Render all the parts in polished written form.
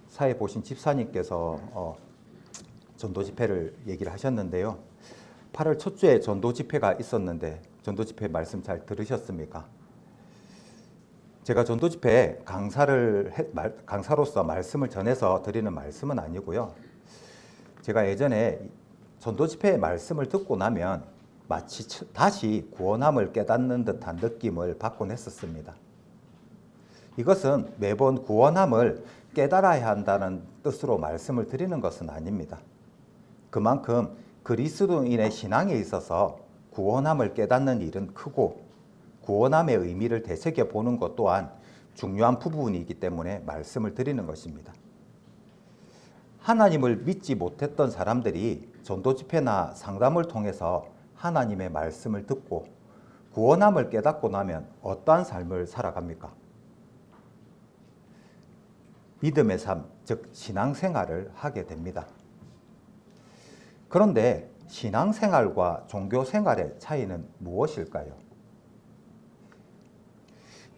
사회 보신 집사님께서 전도 집회를 얘기를 하셨는데요. 8월 첫 주에 전도 집회가 있었는데 전도 집회 말씀 잘 들으셨습니까? 제가 전도 집회 강사로서 말씀을 전해서 드리는 말씀은 아니고요. 제가 예전에 전도 집회의 말씀을 듣고 나면 마치 다시 구원함을 깨닫는 듯한 느낌을 받곤 했었습니다. 이것은 매번 구원함을 깨달아야 한다는 뜻으로 말씀을 드리는 것은 아닙니다. 그만큼 그리스도인의 신앙에 있어서 구원함을 깨닫는 일은 크고 구원함의 의미를 되새겨보는 것 또한 중요한 부분이기 때문에 말씀을 드리는 것입니다. 하나님을 믿지 못했던 사람들이 전도 집회나 상담을 통해서 하나님의 말씀을 듣고 구원함을 깨닫고 나면 어떠한 삶을 살아갑니까? 믿음의 삶, 즉 신앙생활을 하게 됩니다. 그런데 신앙생활과 종교생활의 차이는 무엇일까요?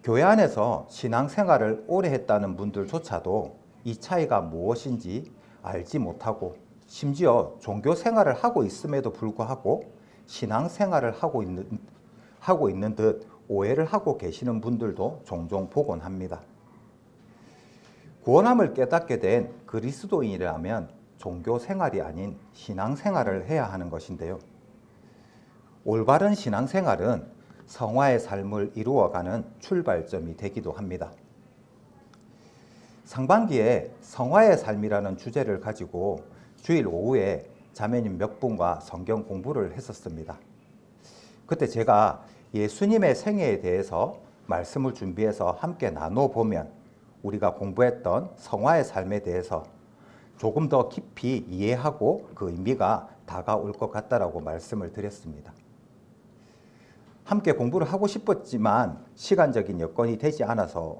교회 안에서 신앙생활을 오래 했다는 분들조차도 이 차이가 무엇인지 알지 못하고 심지어 종교생활을 하고 있음에도 불구하고 신앙생활을 하고 있는 듯 오해를 하고 계시는 분들도 종종 보곤 합니다. 구원함을 깨닫게 된 그리스도인이라면 종교생활이 아닌 신앙생활을 해야 하는 것인데요. 올바른 신앙생활은 성화의 삶을 이루어가는 출발점이 되기도 합니다. 상반기에 성화의 삶이라는 주제를 가지고 주일 오후에 자매님 몇 분과 성경 공부를 했었습니다. 그때 제가 예수님의 생애에 대해서 말씀을 준비해서 함께 나눠보면 우리가 공부했던 성화의 삶에 대해서 조금 더 깊이 이해하고 그 의미가 다가올 것 같다라고 말씀을 드렸습니다. 함께 공부를 하고 싶었지만 시간적인 여건이 되지 않아서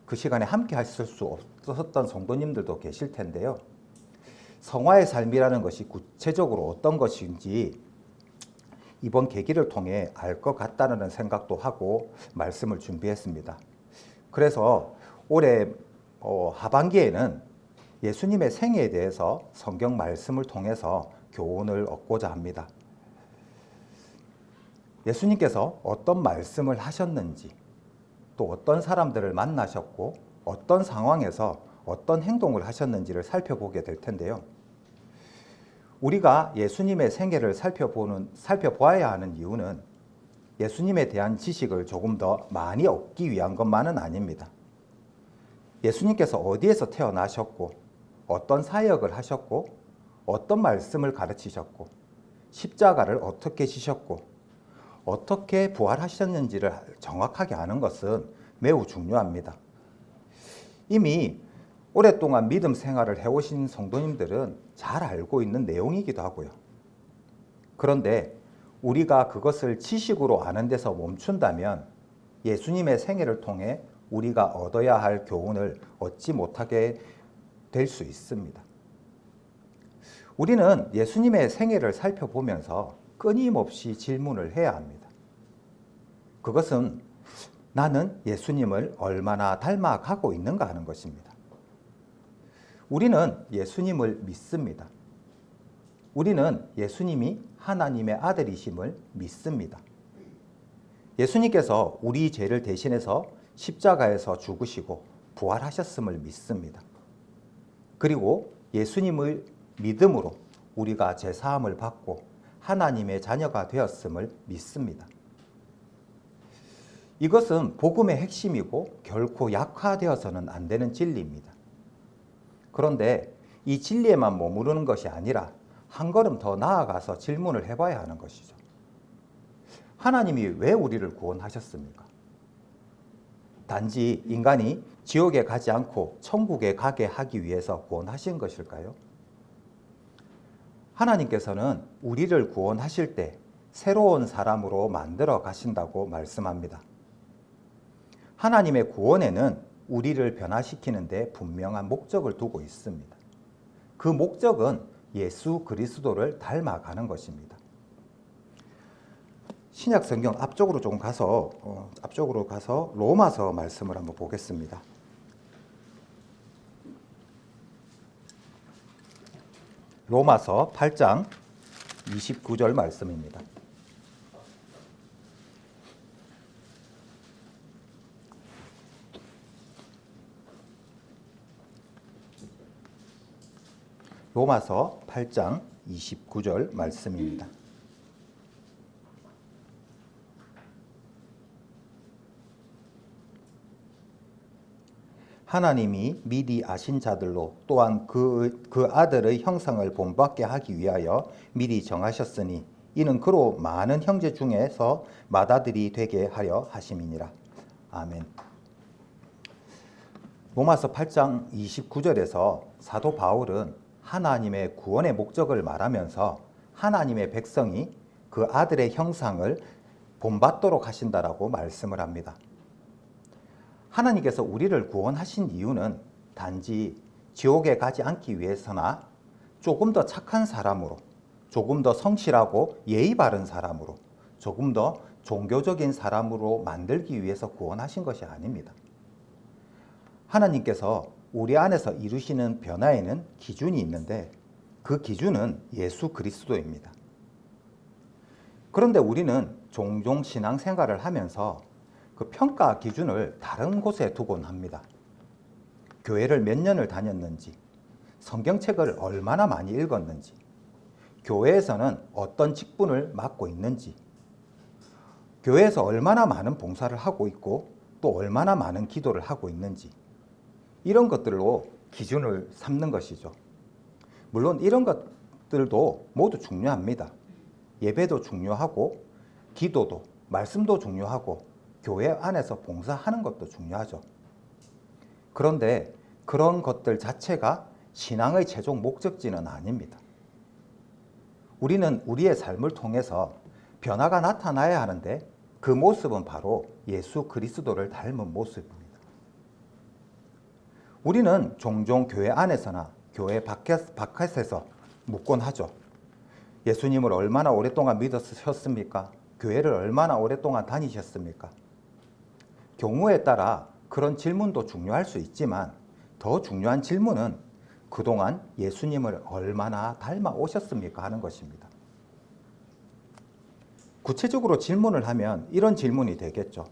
그 시간에 함께 하실 수 없었던 성도님들도 계실 텐데요. 성화의 삶이라는 것이 구체적으로 어떤 것인지 이번 계기를 통해 알 것 같다는 생각도 하고 말씀을 준비했습니다. 그래서 올해 하반기에는 예수님의 생애에 대해서 성경 말씀을 통해서 교훈을 얻고자 합니다. 예수님께서 어떤 말씀을 하셨는지, 또 어떤 사람들을 만나셨고 어떤 상황에서 어떤 행동을 하셨는지를 살펴보게 될 텐데요. 우리가 예수님의 생애를 살펴보아야 하는 이유는 예수님에 대한 지식을 조금 더 많이 얻기 위한 것만은 아닙니다. 예수님께서 어디에서 태어나셨고 어떤 사역을 하셨고 어떤 말씀을 가르치셨고 십자가를 어떻게 지셨고 어떻게 부활하셨는지를 정확하게 아는 것은 매우 중요합니다. 이미 오랫동안 믿음 생활을 해오신 성도님들은 잘 알고 있는 내용이기도 하고요. 그런데 우리가 그것을 지식으로 아는 데서 멈춘다면 예수님의 생애를 통해 우리가 얻어야 할 교훈을 얻지 못하게 될 수 있습니다. 우리는 예수님의 생애를 살펴보면서 끊임없이 질문을 해야 합니다. 그것은 나는 예수님을 얼마나 닮아가고 있는가 하는 것입니다. 우리는 예수님을 믿습니다. 우리는 예수님이 하나님의 아들이심을 믿습니다. 예수님께서 우리 죄를 대신해서 십자가에서 죽으시고 부활하셨음을 믿습니다. 그리고 예수님을 믿음으로 우리가 죄사함을 받고 하나님의 자녀가 되었음을 믿습니다. 이것은 복음의 핵심이고 결코 약화되어서는 안 되는 진리입니다. 그런데 이 진리에만 머무르는 것이 아니라 한 걸음 더 나아가서 질문을 해봐야 하는 것이죠. 하나님이 왜 우리를 구원하셨습니까? 단지 인간이 지옥에 가지 않고 천국에 가게 하기 위해서 구원하신 것일까요? 하나님께서는 우리를 구원하실 때 새로운 사람으로 만들어 가신다고 말씀합니다. 하나님의 구원에는 우리를 변화시키는 데 분명한 목적을 두고 있습니다. 그 목적은 예수 그리스도를 닮아가는 것입니다. 신약 성경 앞쪽으로 가서 로마서 말씀을 한번 보겠습니다. 로마서 8장 29절 말씀입니다. 로마서 8장 29절 말씀입니다. 하나님이 미리 아신 자들로 또한 그 아들의 형상을 본받게 하기 위하여 미리 정하셨으니 이는 그로 많은 형제 중에서 맏아들이 되게 하려 하심이니라. 아멘. 로마서 8장 29절에서 사도 바울은 하나님의 구원의 목적을 말하면서 하나님의 백성이 그 아들의 형상을 본받도록 하신다라고 말씀을 합니다. 하나님께서 우리를 구원하신 이유는 단지 지옥에 가지 않기 위해서나 조금 더 착한 사람으로, 조금 더 성실하고 예의 바른 사람으로, 조금 더 종교적인 사람으로 만들기 위해서 구원하신 것이 아닙니다. 하나님께서 우리 안에서 이루시는 변화에는 기준이 있는데 그 기준은 예수 그리스도입니다. 그런데 우리는 종종 신앙생활을 하면서 그 평가 기준을 다른 곳에 두곤 합니다. 교회를 몇 년을 다녔는지, 성경책을 얼마나 많이 읽었는지, 교회에서는 어떤 직분을 맡고 있는지, 교회에서 얼마나 많은 봉사를 하고 있고 또 얼마나 많은 기도를 하고 있는지, 이런 것들로 기준을 삼는 것이죠. 물론 이런 것들도 모두 중요합니다. 예배도 중요하고 기도도, 말씀도 중요하고 교회 안에서 봉사하는 것도 중요하죠. 그런데 그런 것들 자체가 신앙의 최종 목적지는 아닙니다. 우리는 우리의 삶을 통해서 변화가 나타나야 하는데 그 모습은 바로 예수 그리스도를 닮은 모습입니다. 우리는 종종 교회 안에서나 교회 바깥에서 묻곤 하죠. 예수님을 얼마나 오랫동안 믿으셨습니까? 교회를 얼마나 오랫동안 다니셨습니까? 경우에 따라 그런 질문도 중요할 수 있지만 더 중요한 질문은 그동안 예수님을 얼마나 닮아 오셨습니까? 하는 것입니다. 구체적으로 질문을 하면 이런 질문이 되겠죠.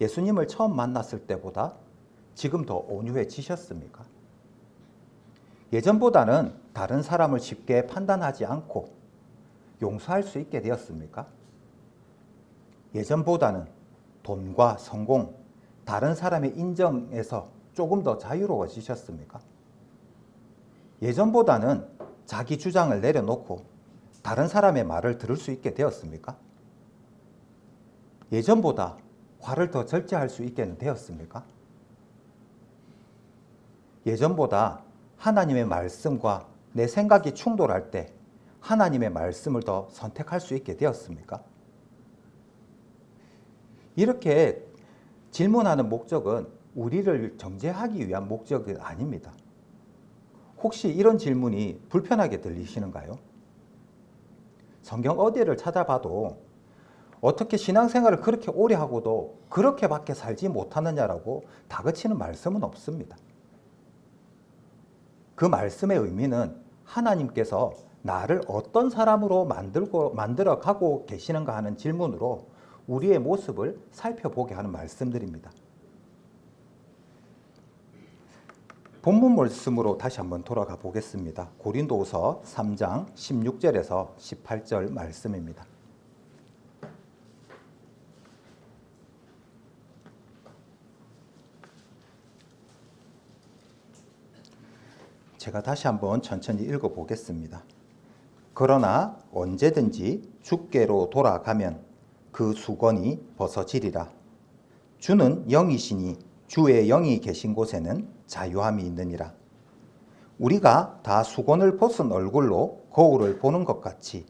예수님을 처음 만났을 때보다 지금 더 온유해지셨습니까? 예전보다는 다른 사람을 쉽게 판단하지 않고 용서할 수 있게 되었습니까? 예전보다는 돈과 성공, 다른 사람의 인정에서 조금 더 자유로워지셨습니까? 예전보다는 자기 주장을 내려놓고 다른 사람의 말을 들을 수 있게 되었습니까? 예전보다 화를 더 절제할 수 있게 되었습니까? 예전보다 하나님의 말씀과 내 생각이 충돌할 때 하나님의 말씀을 더 선택할 수 있게 되었습니까? 이렇게 질문하는 목적은 우리를 정죄하기 위한 목적이 아닙니다. 혹시 이런 질문이 불편하게 들리시는가요? 성경 어디를 찾아봐도 어떻게 신앙생활을 그렇게 오래 하고도 그렇게밖에 살지 못하느냐라고 다그치는 말씀은 없습니다. 그 말씀의 의미는 하나님께서 나를 어떤 사람으로 만들어 가고 계시는가 하는 질문으로 우리의 모습을 살펴보게 하는 말씀들입니다. 본문 말씀으로 다시 한번 돌아가 보겠습니다. 고린도후서 3장 16절에서 18절 말씀입니다. 제가 다시 한번 천천히 읽어보겠습니다. 그러나 언제든지 주께로 돌아가면 그 수건이 벗어지리라. 주는 영이시니 주의 영이 계신 곳에는 자유함이 있느니라. 우리가 다 수건을 벗은 얼굴로 거울을 보는 것 같이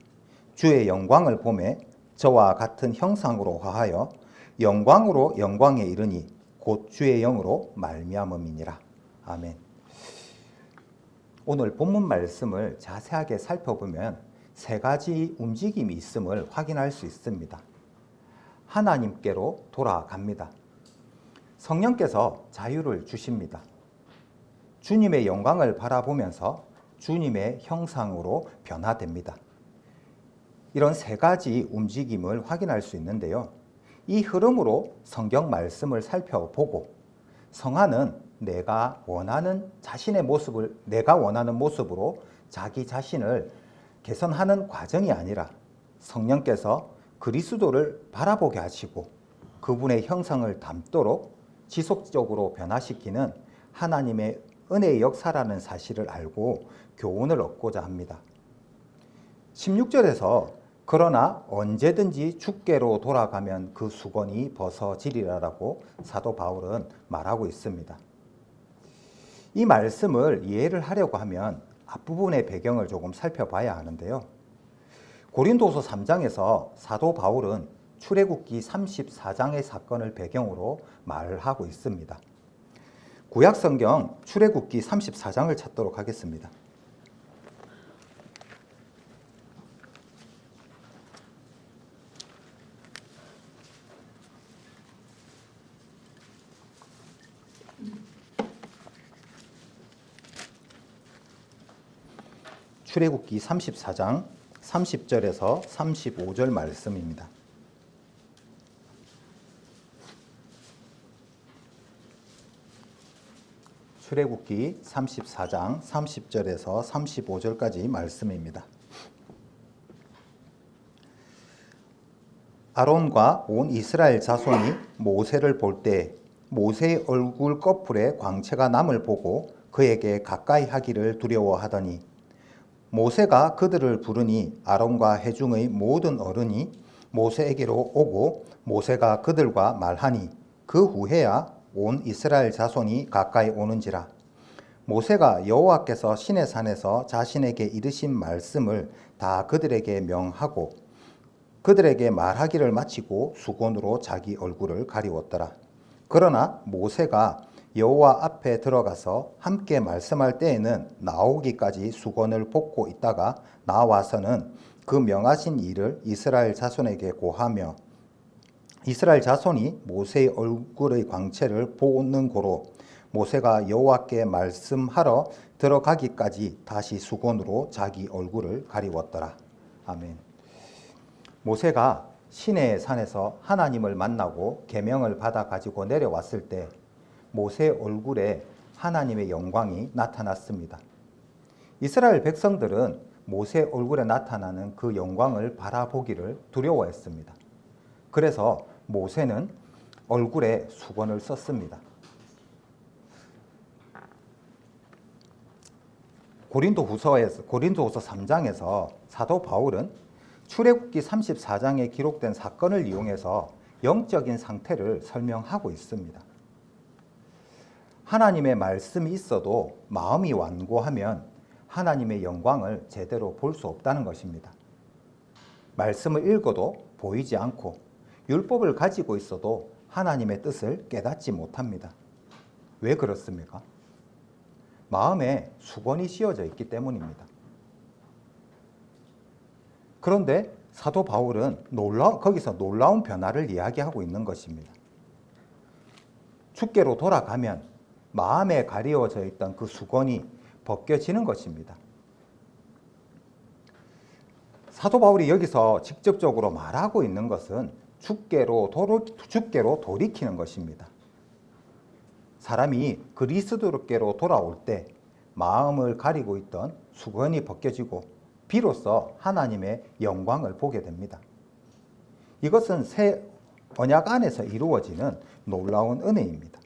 주의 영광을 보매 저와 같은 형상으로 화하여 영광으로 영광에 이르니 곧 주의 영으로 말미암음이니라. 아멘. 오늘 본문 말씀을 자세하게 살펴보면 세 가지 움직임이 있음을 확인할 수 있습니다. 하나님께로 돌아갑니다. 성령께서 자유를 주십니다. 주님의 영광을 바라보면서 주님의 형상으로 변화됩니다. 이런 세 가지 움직임을 확인할 수 있는데요. 이 흐름으로 성경 말씀을 살펴보고 성화는 내가 원하는 모습으로 자기 자신을 개선하는 과정이 아니라 성령께서 그리스도를 바라보게 하시고 그분의 형상을 담도록 지속적으로 변화시키는 하나님의 은혜의 역사라는 사실을 알고 교훈을 얻고자 합니다. 16절에서 그러나 언제든지 주께로 돌아가면 그 수건이 벗어지리라라고 사도 바울은 말하고 있습니다. 이 말씀을 이해를 하려고 하면 앞부분의 배경을 조금 살펴봐야 하는데요. 고린도서 3장에서 사도 바울은 출애굽기 34장의 사건을 배경으로 말을 하고 있습니다. 구약성경 출애굽기 34장을 찾도록 하겠습니다. 출애굽기 34장 30절에서 35절 말씀입니다. 출애굽기 34장 30절에서 35절까지 말씀입니다. 아론과 온 이스라엘 자손이 모세를 볼 때 모세의 얼굴 꺼풀에 광채가 남을 보고 그에게 가까이 하기를 두려워하더니 모세가 그들을 부르니 아론과 회중의 모든 어른이 모세에게로 오고 모세가 그들과 말하니 그 후에야 온 이스라엘 자손이 가까이 오는지라. 모세가 여호와께서 시내 산에서 자신에게 이르신 말씀을 다 그들에게 명하고 그들에게 말하기를 마치고 수건으로 자기 얼굴을 가리웠더라. 그러나 모세가 여호와 앞에 들어가서 함께 말씀할 때에는 나오기까지 수건을 벗고 있다가 나와서는 그 명하신 일을 이스라엘 자손에게 고하며 이스라엘 자손이 모세의 얼굴의 광채를 보는 고로 모세가 여호와께 말씀하러 들어가기까지 다시 수건으로 자기 얼굴을 가리웠더라. 아멘. 모세가 시내 산에서 하나님을 만나고 계명을 받아 가지고 내려왔을 때 모세의 얼굴에 하나님의 영광이 나타났습니다. 이스라엘 백성들은 모세의 얼굴에 나타나는 그 영광을 바라보기를 두려워했습니다. 그래서 모세는 얼굴에 수건을 썼습니다. 고린도후서 3장에서 사도 바울은 출애굽기 34장에 기록된 사건을 이용해서 영적인 상태를 설명하고 있습니다. 하나님의 말씀이 있어도 마음이 완고하면 하나님의 영광을 제대로 볼 수 없다는 것입니다. 말씀을 읽어도 보이지 않고 율법을 가지고 있어도 하나님의 뜻을 깨닫지 못합니다. 왜 그렇습니까? 마음에 수건이 씌워져 있기 때문입니다. 그런데 사도 바울은 거기서 놀라운 변화를 이야기하고 있는 것입니다. 주께로 돌아가면 마음에 가리워져 있던 그 수건이 벗겨지는 것입니다. 사도 바울이 여기서 직접적으로 말하고 있는 것은 주께로 돌이키는 것입니다. 사람이 그리스도께로 돌아올 때 마음을 가리고 있던 수건이 벗겨지고 비로소 하나님의 영광을 보게 됩니다. 이것은 새 언약 안에서 이루어지는 놀라운 은혜입니다.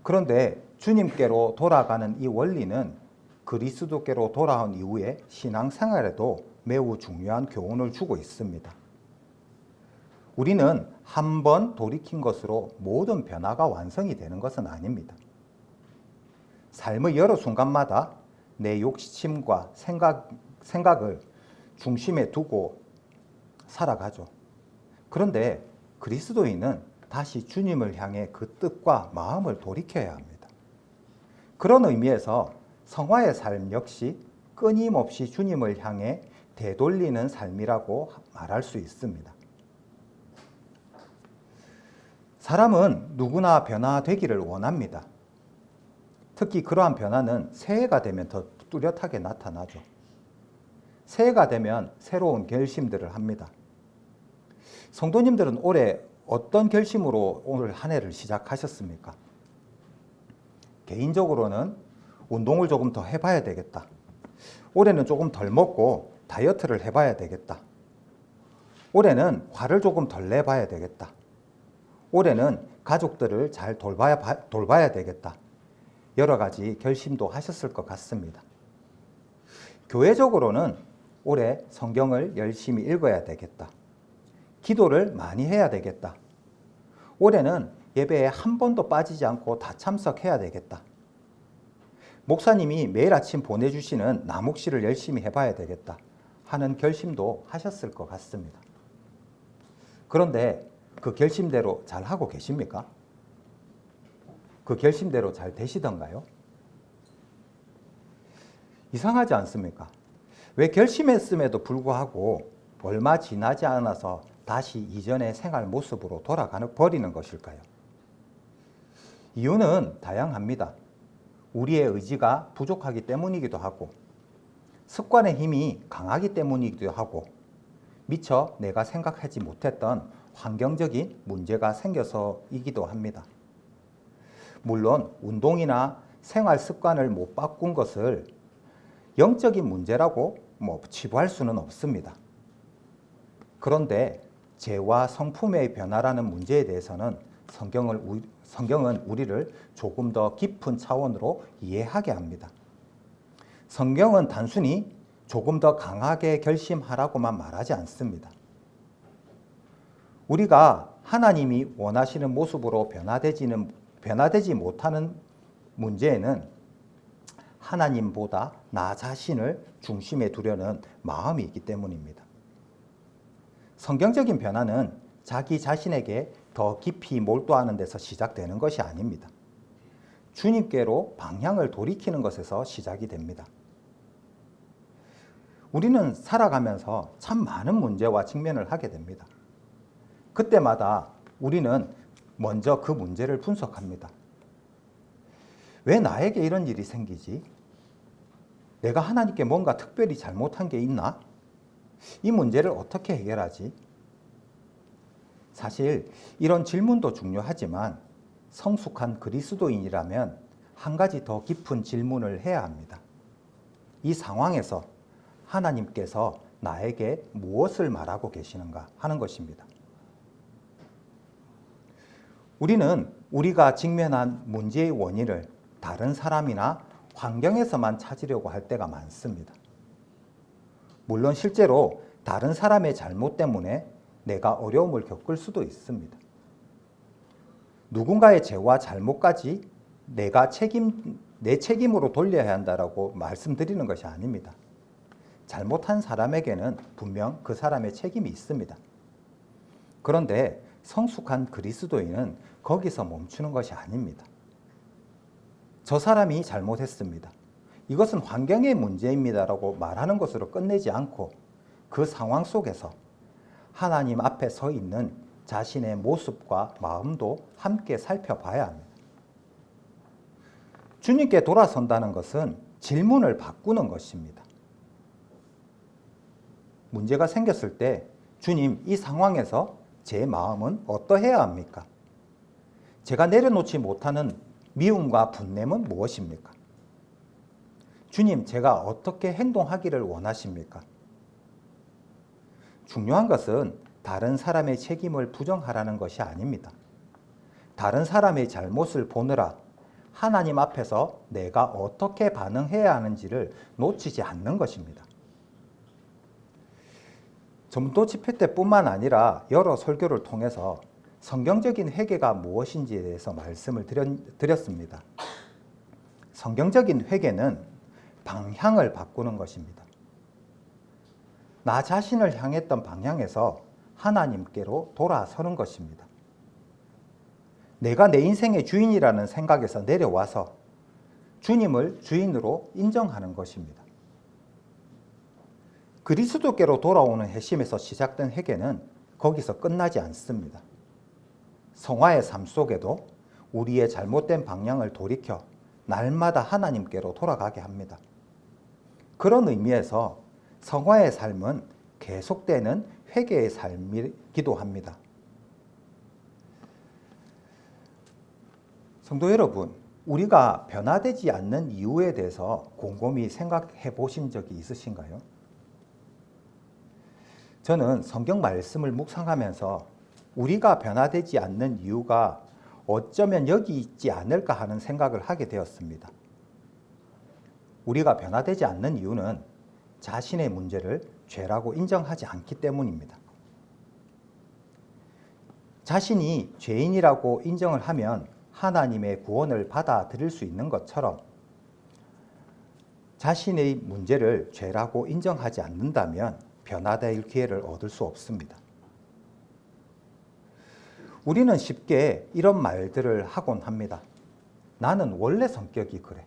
그런데 주님께로 돌아가는 이 원리는 그리스도께로 돌아온 이후에 신앙생활에도 매우 중요한 교훈을 주고 있습니다. 우리는 한 번 돌이킨 것으로 모든 변화가 완성이 되는 것은 아닙니다. 삶의 여러 순간마다 내 욕심과 생각을 중심에 두고 살아가죠. 그런데 그리스도인은 다시 주님을 향해 그 뜻과 마음을 돌이켜야 합니다. 그런 의미에서 성화의 삶 역시 끊임없이 주님을 향해 되돌리는 삶이라고 말할 수 있습니다. 사람은 누구나 변화되기를 원합니다. 특히 그러한 변화는 새해가 되면 더 뚜렷하게 나타나죠. 새해가 되면 새로운 결심들을 합니다. 성도님들은 올해 어떤 결심으로 오늘 한 해를 시작하셨습니까? 개인적으로는 운동을 조금 더 해봐야 되겠다. 올해는 조금 덜 먹고 다이어트를 해봐야 되겠다. 올해는 화를 조금 덜 내봐야 되겠다. 올해는 가족들을 잘 돌봐야 되겠다. 여러 가지 결심도 하셨을 것 같습니다. 교회적으로는 올해 성경을 열심히 읽어야 되겠다. 기도를 많이 해야 되겠다. 올해는 예배에 한 번도 빠지지 않고 다 참석해야 되겠다. 목사님이 매일 아침 보내주시는 나묵시를 열심히 해봐야 되겠다 하는 결심도 하셨을 것 같습니다. 그런데 그 결심대로 잘 하고 계십니까? 그 결심대로 잘 되시던가요? 이상하지 않습니까? 왜 결심했음에도 불구하고 얼마 지나지 않아서 다시 이전의 생활 모습으로 버리는 것일까요? 이유는 다양합니다. 우리의 의지가 부족하기 때문이기도 하고, 습관의 힘이 강하기 때문이기도 하고, 미처 내가 생각하지 못했던 환경적인 문제가 생겨서이기도 합니다. 물론 운동이나 생활 습관을 못 바꾼 것을 영적인 문제라고 치부할 수는 없습니다. 그런데 죄와 성품의 변화라는 문제에 대해서는 성경은 우리를 조금 더 깊은 차원으로 이해하게 합니다. 성경은 단순히 조금 더 강하게 결심하라고만 말하지 않습니다. 우리가 하나님이 원하시는 모습으로 변화되지 못하는 문제에는 하나님보다 나 자신을 중심에 두려는 마음이 있기 때문입니다. 성경적인 변화는 자기 자신에게 더 깊이 몰두하는 데서 시작되는 것이 아닙니다. 주님께로 방향을 돌이키는 것에서 시작이 됩니다. 우리는 살아가면서 참 많은 문제와 직면을 하게 됩니다. 그때마다 우리는 먼저 그 문제를 분석합니다. 왜 나에게 이런 일이 생기지? 내가 하나님께 뭔가 특별히 잘못한 게 있나? 이 문제를 어떻게 해결하지? 사실 이런 질문도 중요하지만 성숙한 그리스도인이라면 한 가지 더 깊은 질문을 해야 합니다. 이 상황에서 하나님께서 나에게 무엇을 말하고 계시는가 하는 것입니다. 우리는 우리가 직면한 문제의 원인을 다른 사람이나 환경에서만 찾으려고 할 때가 많습니다. 물론 실제로 다른 사람의 잘못 때문에 내가 어려움을 겪을 수도 있습니다. 누군가의 죄와 잘못까지 내 책임으로 돌려야 한다라고 말씀드리는 것이 아닙니다. 잘못한 사람에게는 분명 그 사람의 책임이 있습니다. 그런데 성숙한 그리스도인은 거기서 멈추는 것이 아닙니다. 저 사람이 잘못했습니다. 이것은 환경의 문제입니다라고 말하는 것으로 끝내지 않고 그 상황 속에서 하나님 앞에 서 있는 자신의 모습과 마음도 함께 살펴봐야 합니다. 주님께 돌아선다는 것은 질문을 바꾸는 것입니다. 문제가 생겼을 때 주님, 이 상황에서 제 마음은 어떠해야 합니까? 제가 내려놓지 못하는 미움과 분냄은 무엇입니까? 주님, 제가 어떻게 행동하기를 원하십니까? 중요한 것은 다른 사람의 책임을 부정하라는 것이 아닙니다. 다른 사람의 잘못을 보느라 하나님 앞에서 내가 어떻게 반응해야 하는지를 놓치지 않는 것입니다. 전도 집회 때뿐만 아니라 여러 설교를 통해서 성경적인 회개가 무엇인지에 대해서 말씀을 드렸습니다. 성경적인 회개는 방향을 바꾸는 것입니다. 나 자신을 향했던 방향에서 하나님께로 돌아서는 것입니다. 내가 내 인생의 주인이라는 생각에서 내려와서 주님을 주인으로 인정하는 것입니다. 그리스도께로 돌아오는 회심에서 시작된 회개는 거기서 끝나지 않습니다. 성화의 삶 속에도 우리의 잘못된 방향을 돌이켜 날마다 하나님께로 돌아가게 합니다. 그런 의미에서 성화의 삶은 계속되는 회개의 삶이기도 합니다. 성도 여러분, 우리가 변화되지 않는 이유에 대해서 곰곰이 생각해 보신 적이 있으신가요? 저는 성경 말씀을 묵상하면서 우리가 변화되지 않는 이유가 어쩌면 여기 있지 않을까 하는 생각을 하게 되었습니다. 우리가 변화되지 않는 이유는 자신의 문제를 죄라고 인정하지 않기 때문입니다. 자신이 죄인이라고 인정을 하면 하나님의 구원을 받아들일 수 있는 것처럼 자신의 문제를 죄라고 인정하지 않는다면 변화될 기회를 얻을 수 없습니다. 우리는 쉽게 이런 말들을 하곤 합니다. 나는 원래 성격이 그래.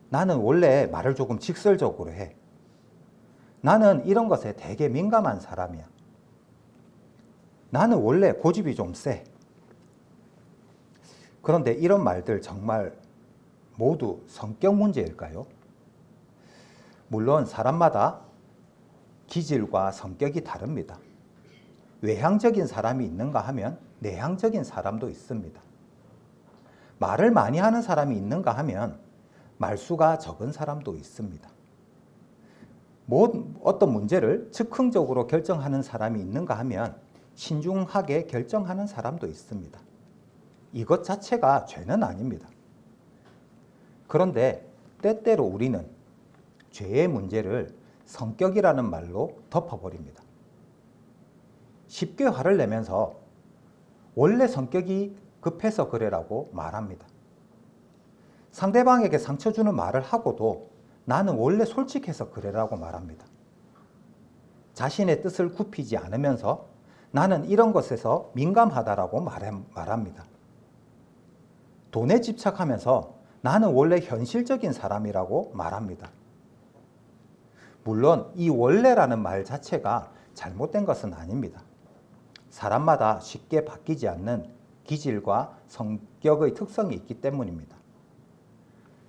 나는 원래 말을 조금 직설적으로 해. 나는 이런 것에 되게 민감한 사람이야. 나는 원래 고집이 좀 세. 그런데 이런 말들 정말 모두 성격 문제일까요? 물론 사람마다 기질과 성격이 다릅니다. 외향적인 사람이 있는가 하면 내향적인 사람도 있습니다. 말을 많이 하는 사람이 있는가 하면 말수가 적은 사람도 있습니다. 어떤 문제를 즉흥적으로 결정하는 사람이 있는가 하면 신중하게 결정하는 사람도 있습니다. 이것 자체가 죄는 아닙니다. 그런데 때때로 우리는 죄의 문제를 성격이라는 말로 덮어버립니다. 쉽게 화를 내면서 원래 성격이 급해서 그래라고 말합니다. 상대방에게 상처 주는 말을 하고도 나는 원래 솔직해서 그래라고 말합니다. 자신의 뜻을 굽히지 않으면서 나는 이런 것에서 민감하다라고 말합니다. 돈에 집착하면서 나는 원래 현실적인 사람이라고 말합니다. 물론 이 원래라는 말 자체가 잘못된 것은 아닙니다. 사람마다 쉽게 바뀌지 않는 기질과 성격의 특성이 있기 때문입니다.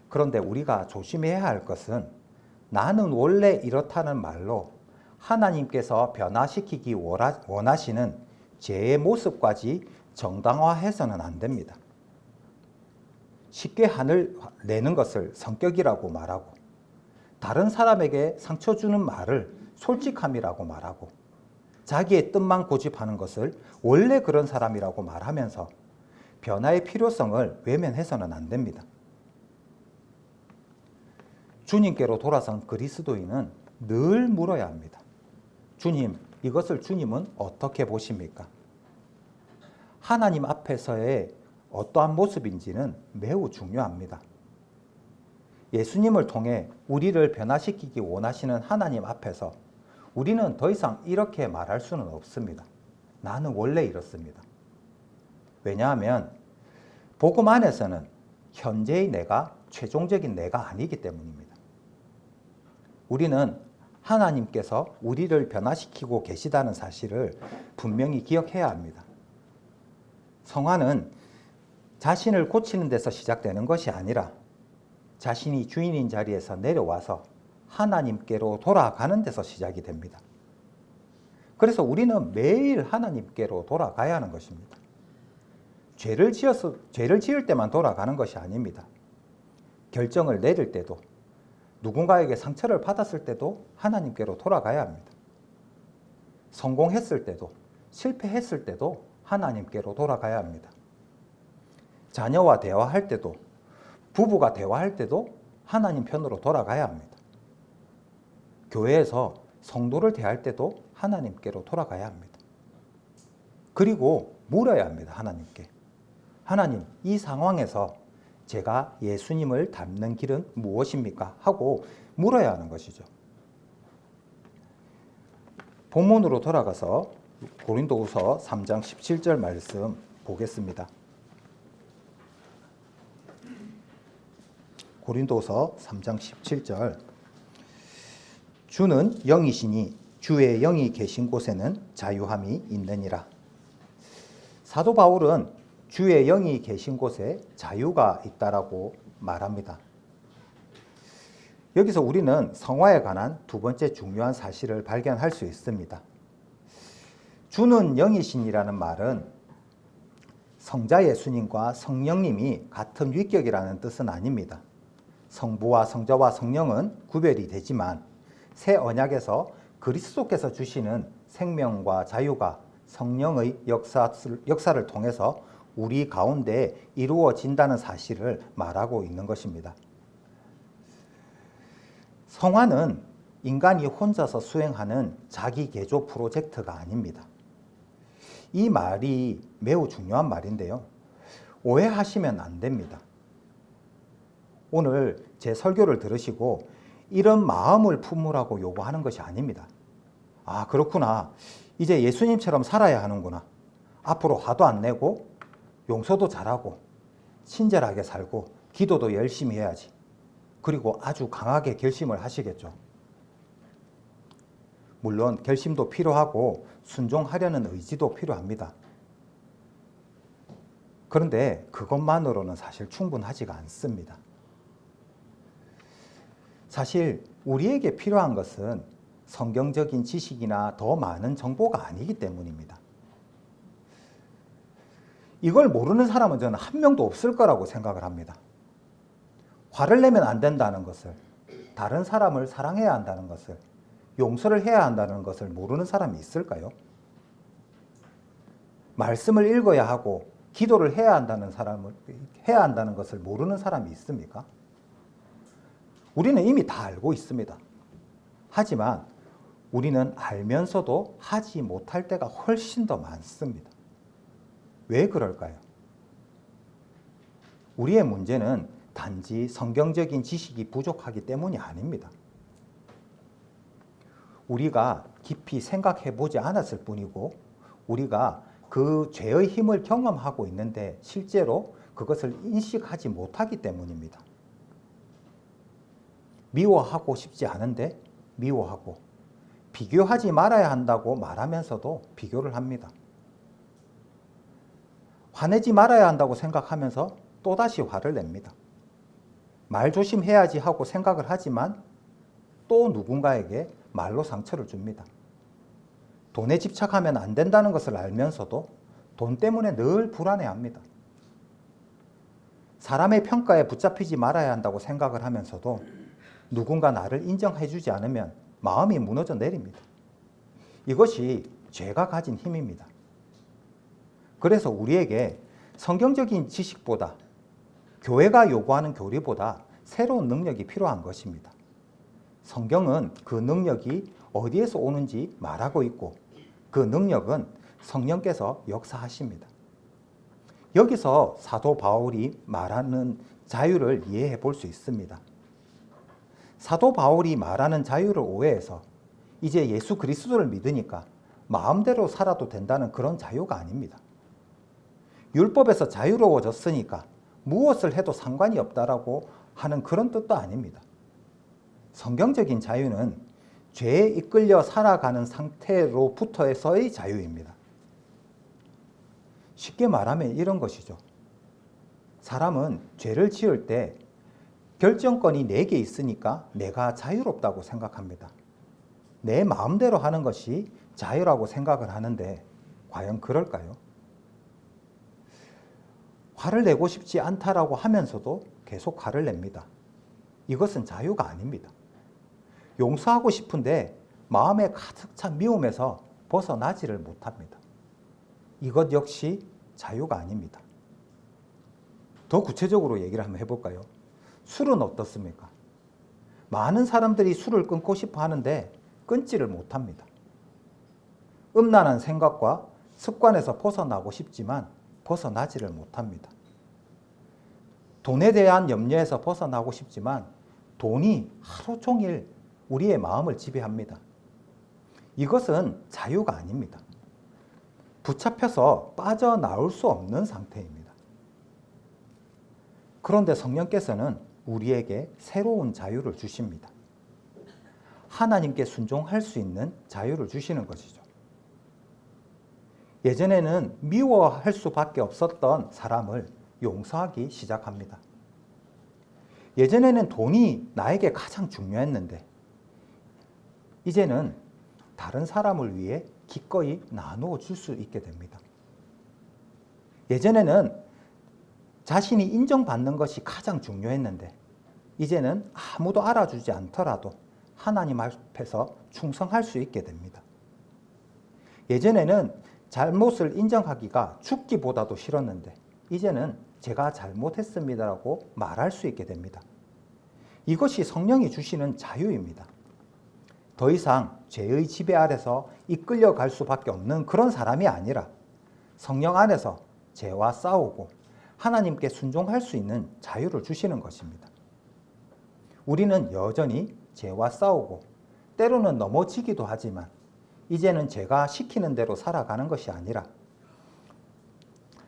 그런데 우리가 조심해야 할 것은 나는 원래 이렇다는 말로 하나님께서 변화시키기 원하시는 죄의 모습까지 정당화해서는 안 됩니다. 쉽게 화를 내는 것을 성격이라고 말하고 다른 사람에게 상처 주는 말을 솔직함이라고 말하고 자기의 뜻만 고집하는 것을 원래 그런 사람이라고 말하면서 변화의 필요성을 외면해서는 안 됩니다. 주님께로 돌아선 그리스도인은 늘 물어야 합니다. 주님, 이것을 주님은 어떻게 보십니까? 하나님 앞에서의 어떠한 모습인지는 매우 중요합니다. 예수님을 통해 우리를 변화시키기 원하시는 하나님 앞에서 우리는 더 이상 이렇게 말할 수는 없습니다. 나는 원래 이렇습니다. 왜냐하면 복음 안에서는 현재의 내가 최종적인 내가 아니기 때문입니다. 우리는 하나님께서 우리를 변화시키고 계시다는 사실을 분명히 기억해야 합니다. 성화는 자신을 고치는 데서 시작되는 것이 아니라 자신이 주인인 자리에서 내려와서 하나님께로 돌아가는 데서 시작이 됩니다. 그래서 우리는 매일 하나님께로 돌아가야 하는 것입니다. 죄를 지을 때만 돌아가는 것이 아닙니다. 결정을 내릴 때도 누군가에게 상처를 받았을 때도 하나님께로 돌아가야 합니다. 성공했을 때도 실패했을 때도 하나님께로 돌아가야 합니다. 자녀와 대화할 때도 부부가 대화할 때도 하나님 편으로 돌아가야 합니다. 교회에서 성도를 대할 때도 하나님께로 돌아가야 합니다. 그리고 물어야 합니다. 하나님께. 하나님, 이 상황에서 제가 예수님을 닮는 길은 무엇입니까? 하고 물어야 하는 것이죠. 본문으로 돌아가서 고린도후서 3장 17절 말씀 보겠습니다. 고린도서 3장 17절 주는 영이시니 주의 영이 계신 곳에는 자유함이 있느니라. 사도 바울은 주의 영이 계신 곳에 자유가 있다라고 말합니다. 여기서 우리는 성화에 관한 두 번째 중요한 사실을 발견할 수 있습니다. 주는 영이신이라는 말은 성자 예수님과 성령님이 같은 위격이라는 뜻은 아닙니다. 성부와 성자와 성령은 구별이 되지만 새 언약에서 그리스도께서 주시는 생명과 자유가 성령의 역사를 통해서 우리 가운데 이루어진다는 사실을 말하고 있는 것입니다. 성화는 인간이 혼자서 수행하는 자기 개조 프로젝트가 아닙니다. 이 말이 매우 중요한 말인데요. 오해하시면 안 됩니다. 오늘 제 설교를 들으시고 이런 마음을 품으라고 요구하는 것이 아닙니다. 아, 그렇구나. 이제 예수님처럼 살아야 하는구나. 앞으로 화도 안 내고 용서도 잘하고 친절하게 살고 기도도 열심히 해야지. 그리고 아주 강하게 결심을 하시겠죠. 물론 결심도 필요하고 순종하려는 의지도 필요합니다. 그런데 그것만으로는 사실 충분하지가 않습니다. 사실 우리에게 필요한 것은 성경적인 지식이나 더 많은 정보가 아니기 때문입니다. 이걸 모르는 사람은 저는 한 명도 없을 거라고 생각을 합니다. 화를 내면 안 된다는 것을, 다른 사람을 사랑해야 한다는 것을, 용서를 해야 한다는 것을 모르는 사람이 있을까요? 말씀을 읽어야 하고 기도를 해야 한다는 것을 모르는 사람이 있습니까? 우리는 이미 다 알고 있습니다. 하지만 우리는 알면서도 하지 못할 때가 훨씬 더 많습니다. 왜 그럴까요? 우리의 문제는 단지 성경적인 지식이 부족하기 때문이 아닙니다. 우리가 깊이 생각해 보지 않았을 뿐이고 우리가 그 죄의 힘을 경험하고 있는데 실제로 그것을 인식하지 못하기 때문입니다. 미워하고 싶지 않은데 미워하고 비교하지 말아야 한다고 말하면서도 비교를 합니다. 화내지 말아야 한다고 생각하면서 또다시 화를 냅니다. 말 조심해야지 하고 생각을 하지만 또 누군가에게 말로 상처를 줍니다. 돈에 집착하면 안 된다는 것을 알면서도 돈 때문에 늘 불안해합니다. 사람의 평가에 붙잡히지 말아야 한다고 생각을 하면서도 누군가 나를 인정해주지 않으면 마음이 무너져 내립니다. 이것이 죄가 가진 힘입니다. 그래서 우리에게 성경적인 지식보다 교회가 요구하는 교리보다 새로운 능력이 필요한 것입니다. 성경은 그 능력이 어디에서 오는지 말하고 있고 그 능력은 성령께서 역사하십니다. 여기서 사도 바울이 말하는 자유를 이해해 볼 수 있습니다. 사도 바울이 말하는 자유를 오해해서 이제 예수 그리스도를 믿으니까 마음대로 살아도 된다는 그런 자유가 아닙니다. 율법에서 자유로워졌으니까 무엇을 해도 상관이 없다라고 하는 그런 뜻도 아닙니다. 성경적인 자유는 죄에 이끌려 살아가는 상태로부터에서의 자유입니다. 쉽게 말하면 이런 것이죠. 사람은 죄를 지을 때 결정권이 내게 있으니까 내가 자유롭다고 생각합니다. 내 마음대로 하는 것이 자유라고 생각을 하는데 과연 그럴까요? 화를 내고 싶지 않다라고 하면서도 계속 화를 냅니다. 이것은 자유가 아닙니다. 용서하고 싶은데 마음에 가득 찬 미움에서 벗어나지를 못합니다. 이것 역시 자유가 아닙니다. 더 구체적으로 얘기를 한번 해볼까요? 술은 어떻습니까? 많은 사람들이 술을 끊고 싶어 하는데 끊지를 못합니다. 음란한 생각과 습관에서 벗어나고 싶지만 벗어나지를 못합니다. 돈에 대한 염려에서 벗어나고 싶지만 돈이 하루 종일 우리의 마음을 지배합니다. 이것은 자유가 아닙니다. 붙잡혀서 빠져나올 수 없는 상태입니다. 그런데 성령께서는 우리에게 새로운 자유를 주십니다. 하나님께 순종할 수 있는 자유를 주시는 것이죠. 예전에는 미워할 수밖에 없었던 사람을 용서하기 시작합니다. 예전에는 돈이 나에게 가장 중요했는데 이제는 다른 사람을 위해 기꺼이 나누어 줄 수 있게 됩니다. 예전에는 자신이 인정받는 것이 가장 중요했는데 이제는 아무도 알아주지 않더라도 하나님 앞에서 충성할 수 있게 됩니다. 예전에는 잘못을 인정하기가 죽기보다도 싫었는데 이제는 제가 잘못했습니다라고 말할 수 있게 됩니다. 이것이 성령이 주시는 자유입니다. 더 이상 죄의 지배 아래서 이끌려갈 수밖에 없는 그런 사람이 아니라 성령 안에서 죄와 싸우고 하나님께 순종할 수 있는 자유를 주시는 것입니다. 우리는 여전히 죄와 싸우고 때로는 넘어지기도 하지만 이제는 제가 시키는 대로 살아가는 것이 아니라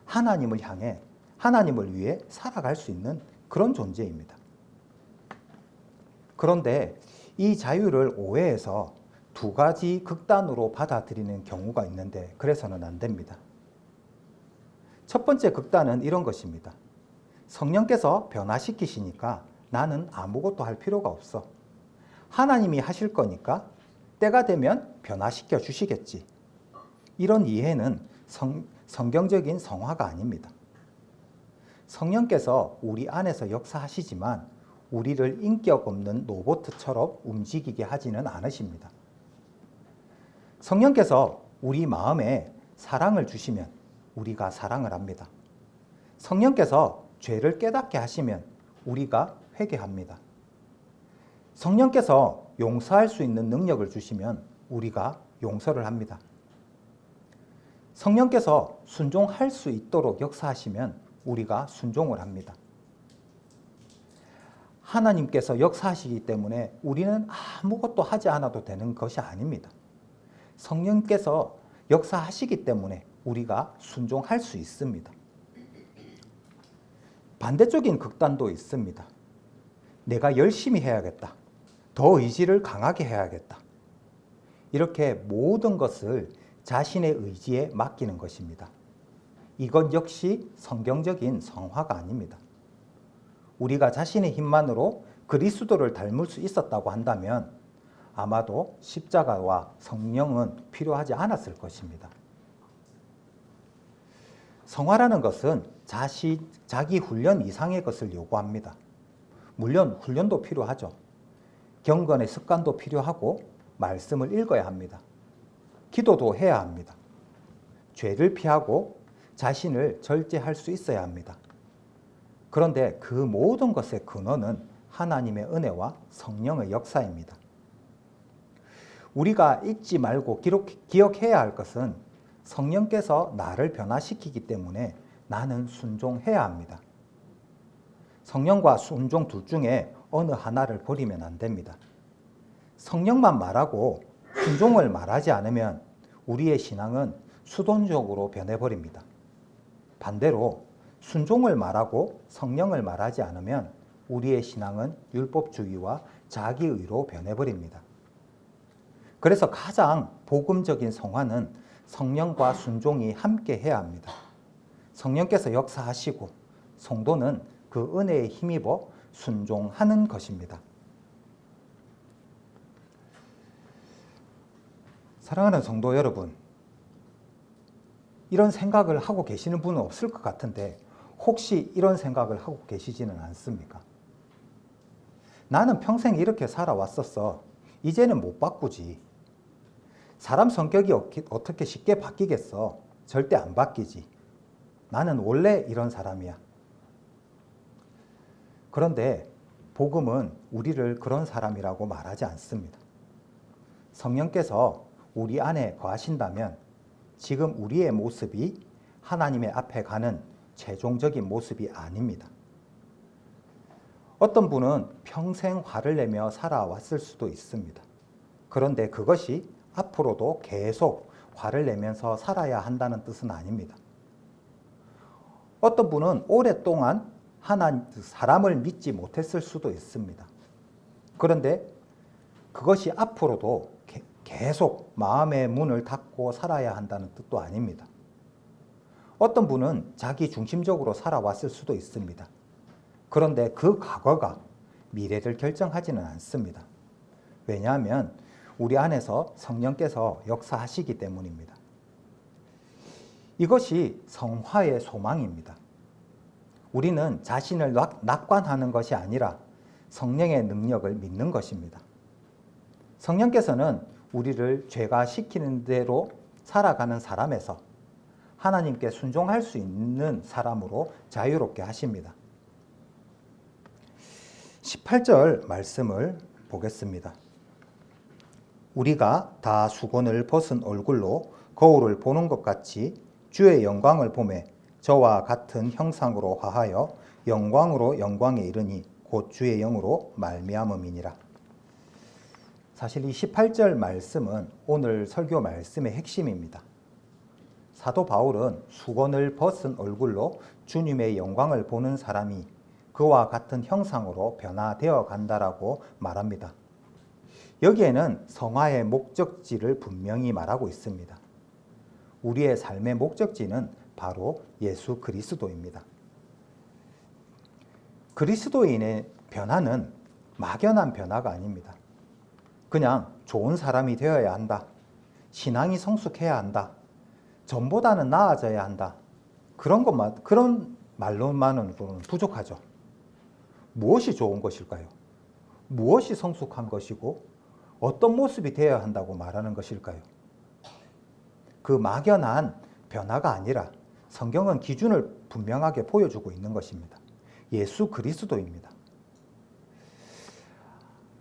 하나님을 향해 하나님을 위해 살아갈 수 있는 그런 존재입니다. 그런데 이 자유를 오해해서 두 가지 극단으로 받아들이는 경우가 있는데 그래서는 안 됩니다. 첫 번째 극단은 이런 것입니다. 성령께서 변화시키시니까 나는 아무것도 할 필요가 없어. 하나님이 하실 거니까 때가 되면 변화시켜 주시겠지. 이런 이해는 성경적인 성화가 아닙니다. 성령께서 우리 안에서 역사하시지만 우리를 인격 없는 로봇처럼 움직이게 하지는 않으십니다. 성령께서 우리 마음에 사랑을 주시면 우리가 사랑을 합니다. 성령께서 죄를 깨닫게 하시면 우리가 회개합니다. 성령께서 용서할 수 있는 능력을 주시면 우리가 용서를 합니다. 성령께서 순종할 수 있도록 역사하시면 우리가 순종을 합니다. 하나님께서 역사하시기 때문에 우리는 아무것도 하지 않아도 되는 것이 아닙니다. 성령께서 역사하시기 때문에 우리가 순종할 수 있습니다. 반대적인 극단도 있습니다. 내가 열심히 해야겠다. 더 의지를 강하게 해야겠다. 이렇게 모든 것을 자신의 의지에 맡기는 것입니다. 이건 역시 성경적인 성화가 아닙니다. 우리가 자신의 힘만으로 그리스도를 닮을 수 있었다고 한다면 아마도 십자가와 성령은 필요하지 않았을 것입니다. 성화라는 것은 자기 훈련 이상의 것을 요구합니다. 물론 훈련도 필요하죠. 경건의 습관도 필요하고 말씀을 읽어야 합니다. 기도도 해야 합니다. 죄를 피하고 자신을 절제할 수 있어야 합니다. 그런데 그 모든 것의 근원은 하나님의 은혜와 성령의 역사입니다. 우리가 잊지 말고 기억해야 할 것은 성령께서 나를 변화시키기 때문에 나는 순종해야 합니다. 성령과 순종 둘 중에 어느 하나를 버리면 안 됩니다. 성령만 말하고 순종을 말하지 않으면 우리의 신앙은 수동적으로 변해버립니다. 반대로 순종을 말하고 성령을 말하지 않으면 우리의 신앙은 율법주의와 자기의로 변해버립니다. 그래서 가장 복음적인 성화는 성령과 순종이 함께 해야 합니다. 성령께서 역사하시고 성도는 그 은혜에 힘입어 순종하는 것입니다. 사랑하는 성도 여러분, 이런 생각을 하고 계시는 분은 없을 것 같은데 혹시 이런 생각을 하고 계시지는 않습니까? 나는 평생 이렇게 살아왔었어. 이제는 못 바꾸지. 사람 성격이 어떻게 쉽게 바뀌겠어? 절대 안 바뀌지. 나는 원래 이런 사람이야. 그런데 복음은 우리를 그런 사람이라고 말하지 않습니다. 성령께서 우리 안에 거하신다면 지금 우리의 모습이 하나님의 앞에 가는 최종적인 모습이 아닙니다. 어떤 분은 평생 화를 내며 살아왔을 수도 있습니다. 그런데 그것이 앞으로도 계속 화를 내면서 살아야 한다는 뜻은 아닙니다. 어떤 분은 오랫동안 사람을 믿지 못했을 수도 있습니다. 그런데 그것이 앞으로도 계속 마음의 문을 닫고 살아야 한다는 뜻도 아닙니다. 어떤 분은 자기 중심적으로 살아왔을 수도 있습니다. 그런데 그 과거가 미래를 결정하지는 않습니다. 왜냐하면 우리 안에서 성령께서 역사하시기 때문입니다. 이것이 성화의 소망입니다. 우리는 자신을 낙관하는 것이 아니라 성령의 능력을 믿는 것입니다. 성령께서는 우리를 죄가 시키는 대로 살아가는 사람에서 하나님께 순종할 수 있는 사람으로 자유롭게 하십니다. 18절 말씀을 보겠습니다. 우리가 다 수건을 벗은 얼굴로 거울을 보는 것 같이 주의 영광을 보매 저와 같은 형상으로 화하여 영광으로 영광에 이르니 곧 주의 영으로 말미암음이니라. 사실 이 18절 말씀은 오늘 설교 말씀의 핵심입니다. 사도 바울은 수건을 벗은 얼굴로 주님의 영광을 보는 사람이 그와 같은 형상으로 변화되어 간다라고 말합니다. 여기에는 성화의 목적지를 분명히 말하고 있습니다. 우리의 삶의 목적지는 바로 예수 그리스도입니다. 그리스도인의 변화는 막연한 변화가 아닙니다. 그냥 좋은 사람이 되어야 한다. 신앙이 성숙해야 한다. 전보다는 나아져야 한다. 그런 말로만으로는 부족하죠. 무엇이 좋은 것일까요? 무엇이 성숙한 것이고 어떤 모습이 되어야 한다고 말하는 것일까요? 그 막연한 변화가 아니라 성경은 기준을 분명하게 보여주고 있는 것입니다. 예수 그리스도입니다.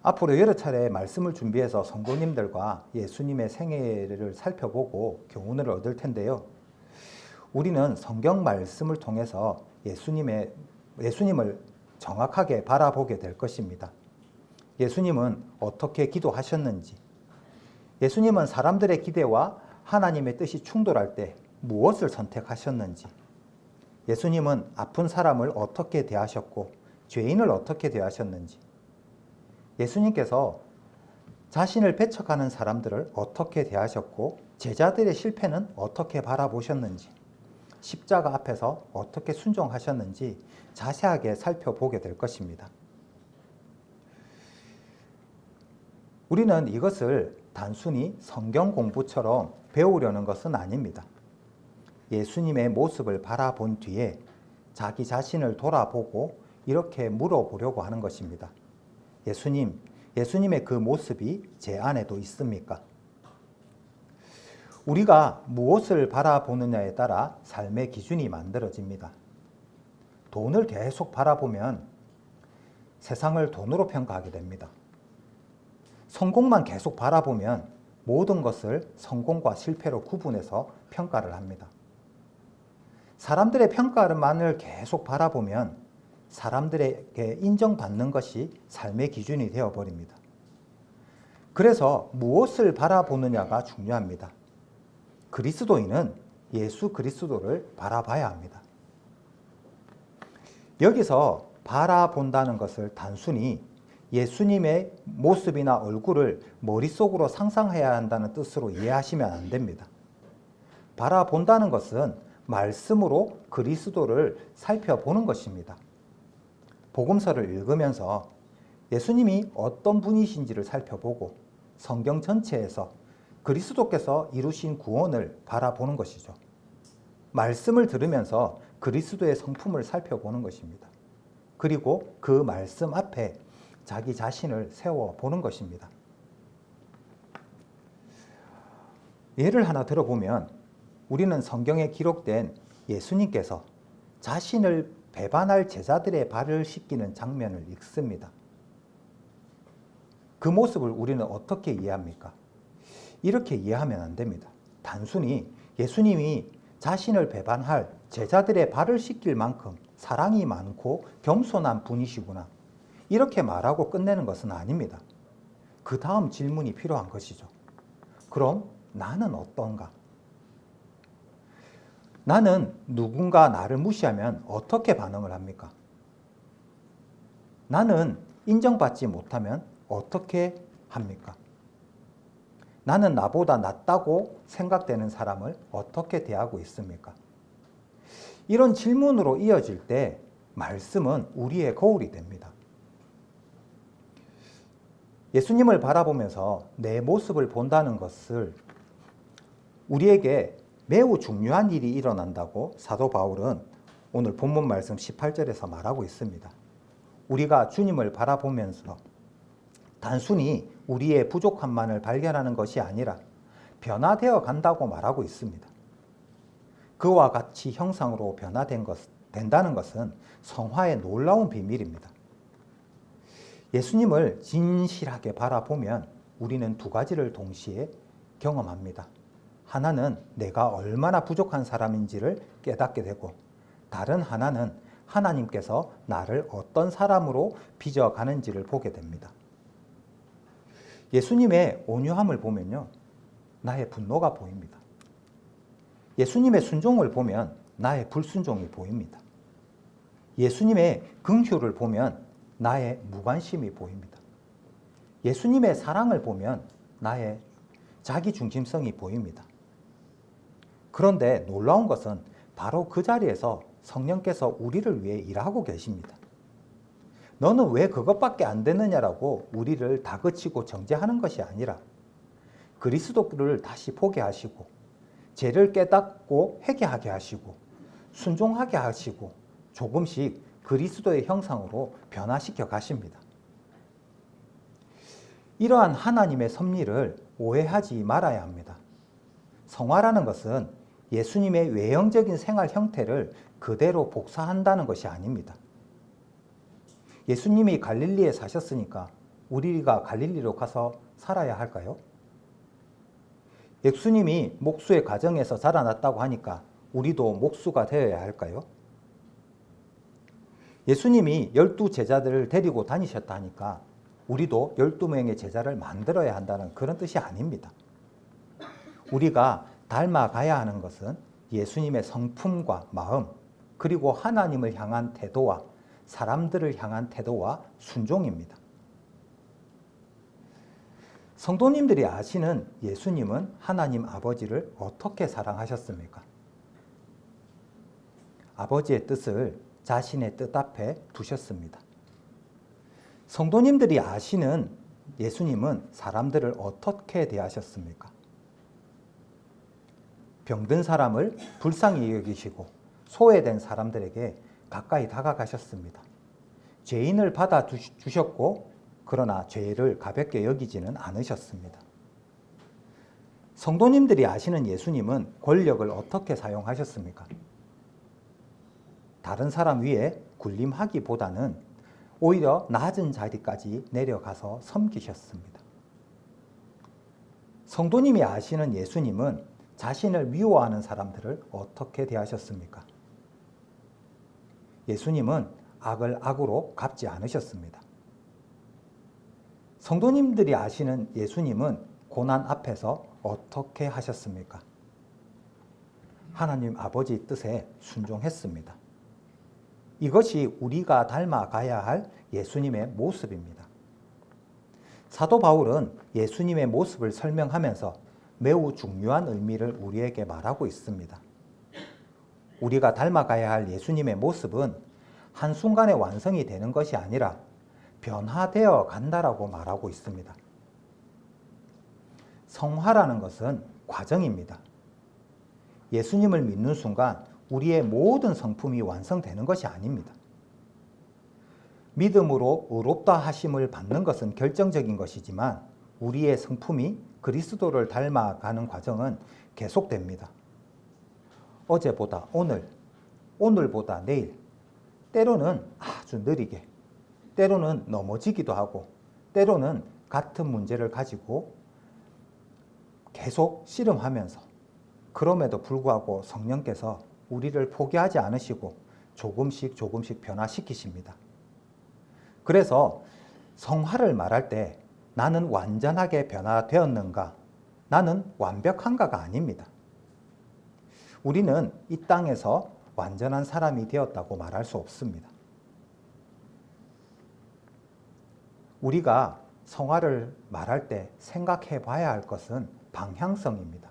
앞으로 여러 차례 말씀을 준비해서 성도님들과 예수님의 생애를 살펴보고 교훈을 얻을 텐데요. 우리는 성경 말씀을 통해서 예수님을 정확하게 바라보게 될 것입니다. 예수님은 어떻게 기도하셨는지, 예수님은 사람들의 기대와 하나님의 뜻이 충돌할 때 무엇을 선택하셨는지, 예수님은 아픈 사람을 어떻게 대하셨고 죄인을 어떻게 대하셨는지, 예수님께서 자신을 배척하는 사람들을 어떻게 대하셨고 제자들의 실패는 어떻게 바라보셨는지, 십자가 앞에서 어떻게 순종하셨는지 자세하게 살펴보게 될 것입니다. 우리는 이것을 단순히 성경 공부처럼 배우려는 것은 아닙니다. 예수님의 모습을 바라본 뒤에 자기 자신을 돌아보고 이렇게 물어보려고 하는 것입니다. 예수님의 그 모습이 제 안에도 있습니까? 우리가 무엇을 바라보느냐에 따라 삶의 기준이 만들어집니다. 돈을 계속 바라보면 세상을 돈으로 평가하게 됩니다. 성공만 계속 바라보면 모든 것을 성공과 실패로 구분해서 평가를 합니다. 사람들의 평가만을 계속 바라보면 사람들에게 인정받는 것이 삶의 기준이 되어버립니다. 그래서 무엇을 바라보느냐가 중요합니다. 그리스도인은 예수 그리스도를 바라봐야 합니다. 여기서 바라본다는 것을 단순히 예수님의 모습이나 얼굴을 머릿속으로 상상해야 한다는 뜻으로 이해하시면 안 됩니다. 바라본다는 것은 말씀으로 그리스도를 살펴보는 것입니다. 복음서를 읽으면서 예수님이 어떤 분이신지를 살펴보고 성경 전체에서 그리스도께서 이루신 구원을 바라보는 것이죠. 말씀을 들으면서 그리스도의 성품을 살펴보는 것입니다. 그리고 그 말씀 앞에 자기 자신을 세워보는 것입니다. 예를 하나 들어보면 우리는 성경에 기록된 예수님께서 자신을 배반할 제자들의 발을 씻기는 장면을 읽습니다. 그 모습을 우리는 어떻게 이해합니까? 이렇게 이해하면 안 됩니다. 단순히 예수님이 자신을 배반할 제자들의 발을 씻길 만큼 사랑이 많고 겸손한 분이시구나, 이렇게 말하고 끝내는 것은 아닙니다. 그 다음 질문이 필요한 것이죠. 그럼 나는 어떤가? 나는 누군가 나를 무시하면 어떻게 반응을 합니까? 나는 인정받지 못하면 어떻게 합니까? 나는 나보다 낫다고 생각되는 사람을 어떻게 대하고 있습니까? 이런 질문으로 이어질 때 말씀은 우리의 거울이 됩니다. 예수님을 바라보면서 내 모습을 본다는 것을 우리에게 매우 중요한 일이 일어난다고 사도 바울은 오늘 본문 말씀 18절에서 말하고 있습니다. 우리가 주님을 바라보면서 단순히 우리의 부족함만을 발견하는 것이 아니라 변화되어 간다고 말하고 있습니다. 그와 같이 형상으로 된다는 것은 성화의 놀라운 비밀입니다. 예수님을 진실하게 바라보면 우리는 두 가지를 동시에 경험합니다. 하나는 내가 얼마나 부족한 사람인지를 깨닫게 되고, 다른 하나는 하나님께서 나를 어떤 사람으로 빚어가는지를 보게 됩니다. 예수님의 온유함을 보면요, 나의 분노가 보입니다. 예수님의 순종을 보면 나의 불순종이 보입니다. 예수님의 긍휼을 보면 나의 무관심이 보입니다. 예수님의 사랑을 보면 나의 자기중심성이 보입니다. 그런데 놀라운 것은 바로 그 자리에서 성령께서 우리를 위해 일하고 계십니다. 너는 왜 그것밖에 안 되느냐라고 우리를 다그치고 정죄하는 것이 아니라 그리스도를 다시 보게 하시고 죄를 깨닫고 회개하게 하시고 순종하게 하시고 조금씩 그리스도의 형상으로 변화시켜 가십니다. 이러한 하나님의 섭리를 오해하지 말아야 합니다. 성화라는 것은 예수님의 외형적인 생활 형태를 그대로 복사한다는 것이 아닙니다. 예수님이 갈릴리에 사셨으니까 우리가 갈릴리로 가서 살아야 할까요? 예수님이 목수의 가정에서 자라났다고 하니까 우리도 목수가 되어야 할까요? 예수님이 12제자들을 데리고 다니셨다 하니까 우리도 12명의 제자를 만들어야 한다는 그런 뜻이 아닙니다. 우리가 닮아가야 하는 것은 예수님의 성품과 마음, 그리고 하나님을 향한 태도와 사람들을 향한 태도와 순종입니다. 성도님들이 아시는 예수님은 하나님 아버지를 어떻게 사랑하셨습니까? 아버지의 뜻을 자신의 뜻 앞에 두셨습니다. 성도님들이 아시는 예수님은 사람들을 어떻게 대하셨습니까? 병든 사람을 불쌍히 여기시고 소외된 사람들에게 가까이 다가가셨습니다. 죄인을 받아주셨고 그러나 죄를 가볍게 여기지는 않으셨습니다. 성도님들이 아시는 예수님은 권력을 어떻게 사용하셨습니까? 다른 사람 위에 군림하기보다는 오히려 낮은 자리까지 내려가서 섬기셨습니다. 성도님이 아시는 예수님은 자신을 미워하는 사람들을 어떻게 대하셨습니까? 예수님은 악을 악으로 갚지 않으셨습니다. 성도님들이 아시는 예수님은 고난 앞에서 어떻게 하셨습니까? 하나님 아버지 뜻에 순종했습니다. 이것이 우리가 닮아가야 할 예수님의 모습입니다. 사도 바울은 예수님의 모습을 설명하면서 매우 중요한 의미를 우리에게 말하고 있습니다. 우리가 닮아가야 할 예수님의 모습은 한순간에 완성이 되는 것이 아니라 변화되어 간다라고 말하고 있습니다. 성화라는 것은 과정입니다. 예수님을 믿는 순간 우리의 모든 성품이 완성되는 것이 아닙니다. 믿음으로 의롭다 하심을 받는 것은 결정적인 것이지만 우리의 성품이 그리스도를 닮아가는 과정은 계속됩니다. 어제보다 오늘, 오늘보다 내일, 때로는 아주 느리게, 때로는 넘어지기도 하고, 때로는 같은 문제를 가지고 계속 씨름하면서, 그럼에도 불구하고 성령께서 우리를 포기하지 않으시고 조금씩 변화시키십니다. 그래서 성화를 말할 때 나는 완전하게 변화되었는가, 나는 완벽한가가 아닙니다. 우리는 이 땅에서 완전한 사람이 되었다고 말할 수 없습니다. 우리가 성화를 말할 때 생각해 봐야 할 것은 방향성입니다.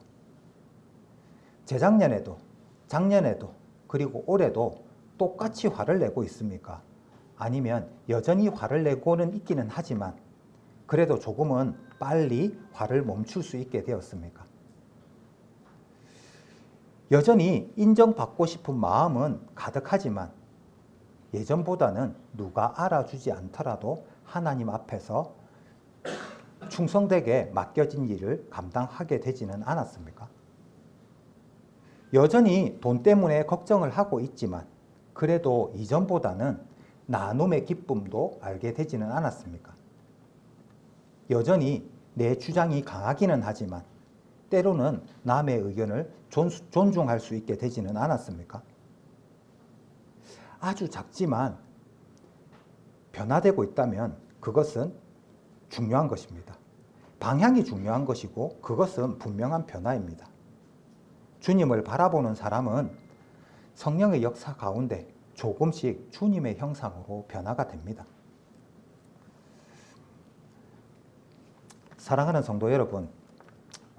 재작년에도, 작년에도, 그리고 올해도 똑같이 화를 내고 있습니까? 아니면 여전히 화를 내고는 있기는 하지만 그래도 조금은 빨리 화를 멈출 수 있게 되었습니까? 여전히 인정받고 싶은 마음은 가득하지만 예전보다는 누가 알아주지 않더라도 하나님 앞에서 충성되게 맡겨진 일을 감당하게 되지는 않았습니까? 여전히 돈 때문에 걱정을 하고 있지만 그래도 이전보다는 나눔의 기쁨도 알게 되지는 않았습니까? 여전히 내 주장이 강하기는 하지만 때로는 남의 의견을 존중할 수 있게 되지는 않았습니까? 아주 작지만 변화되고 있다면 그것은 중요한 것입니다. 방향이 중요한 것이고 그것은 분명한 변화입니다. 주님을 바라보는 사람은 성령의 역사 가운데 조금씩 주님의 형상으로 변화가 됩니다. 사랑하는 성도 여러분,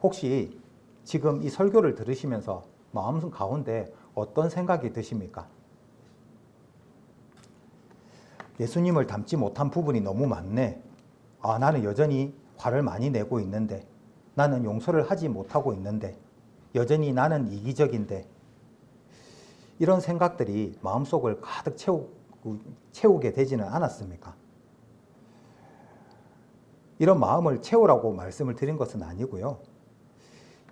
혹시 지금 이 설교를 들으시면서 마음 가운데 어떤 생각이 드십니까? 예수님을 닮지 못한 부분이 너무 많네. 나는 여전히 화를 많이 내고 있는데, 나는 용서를 하지 못하고 있는데, 여전히 나는 이기적인데, 이런 생각들이 마음속을 가득 채우게 되지는 않았습니까? 이런 마음을 채우라고 말씀을 드린 것은 아니고요.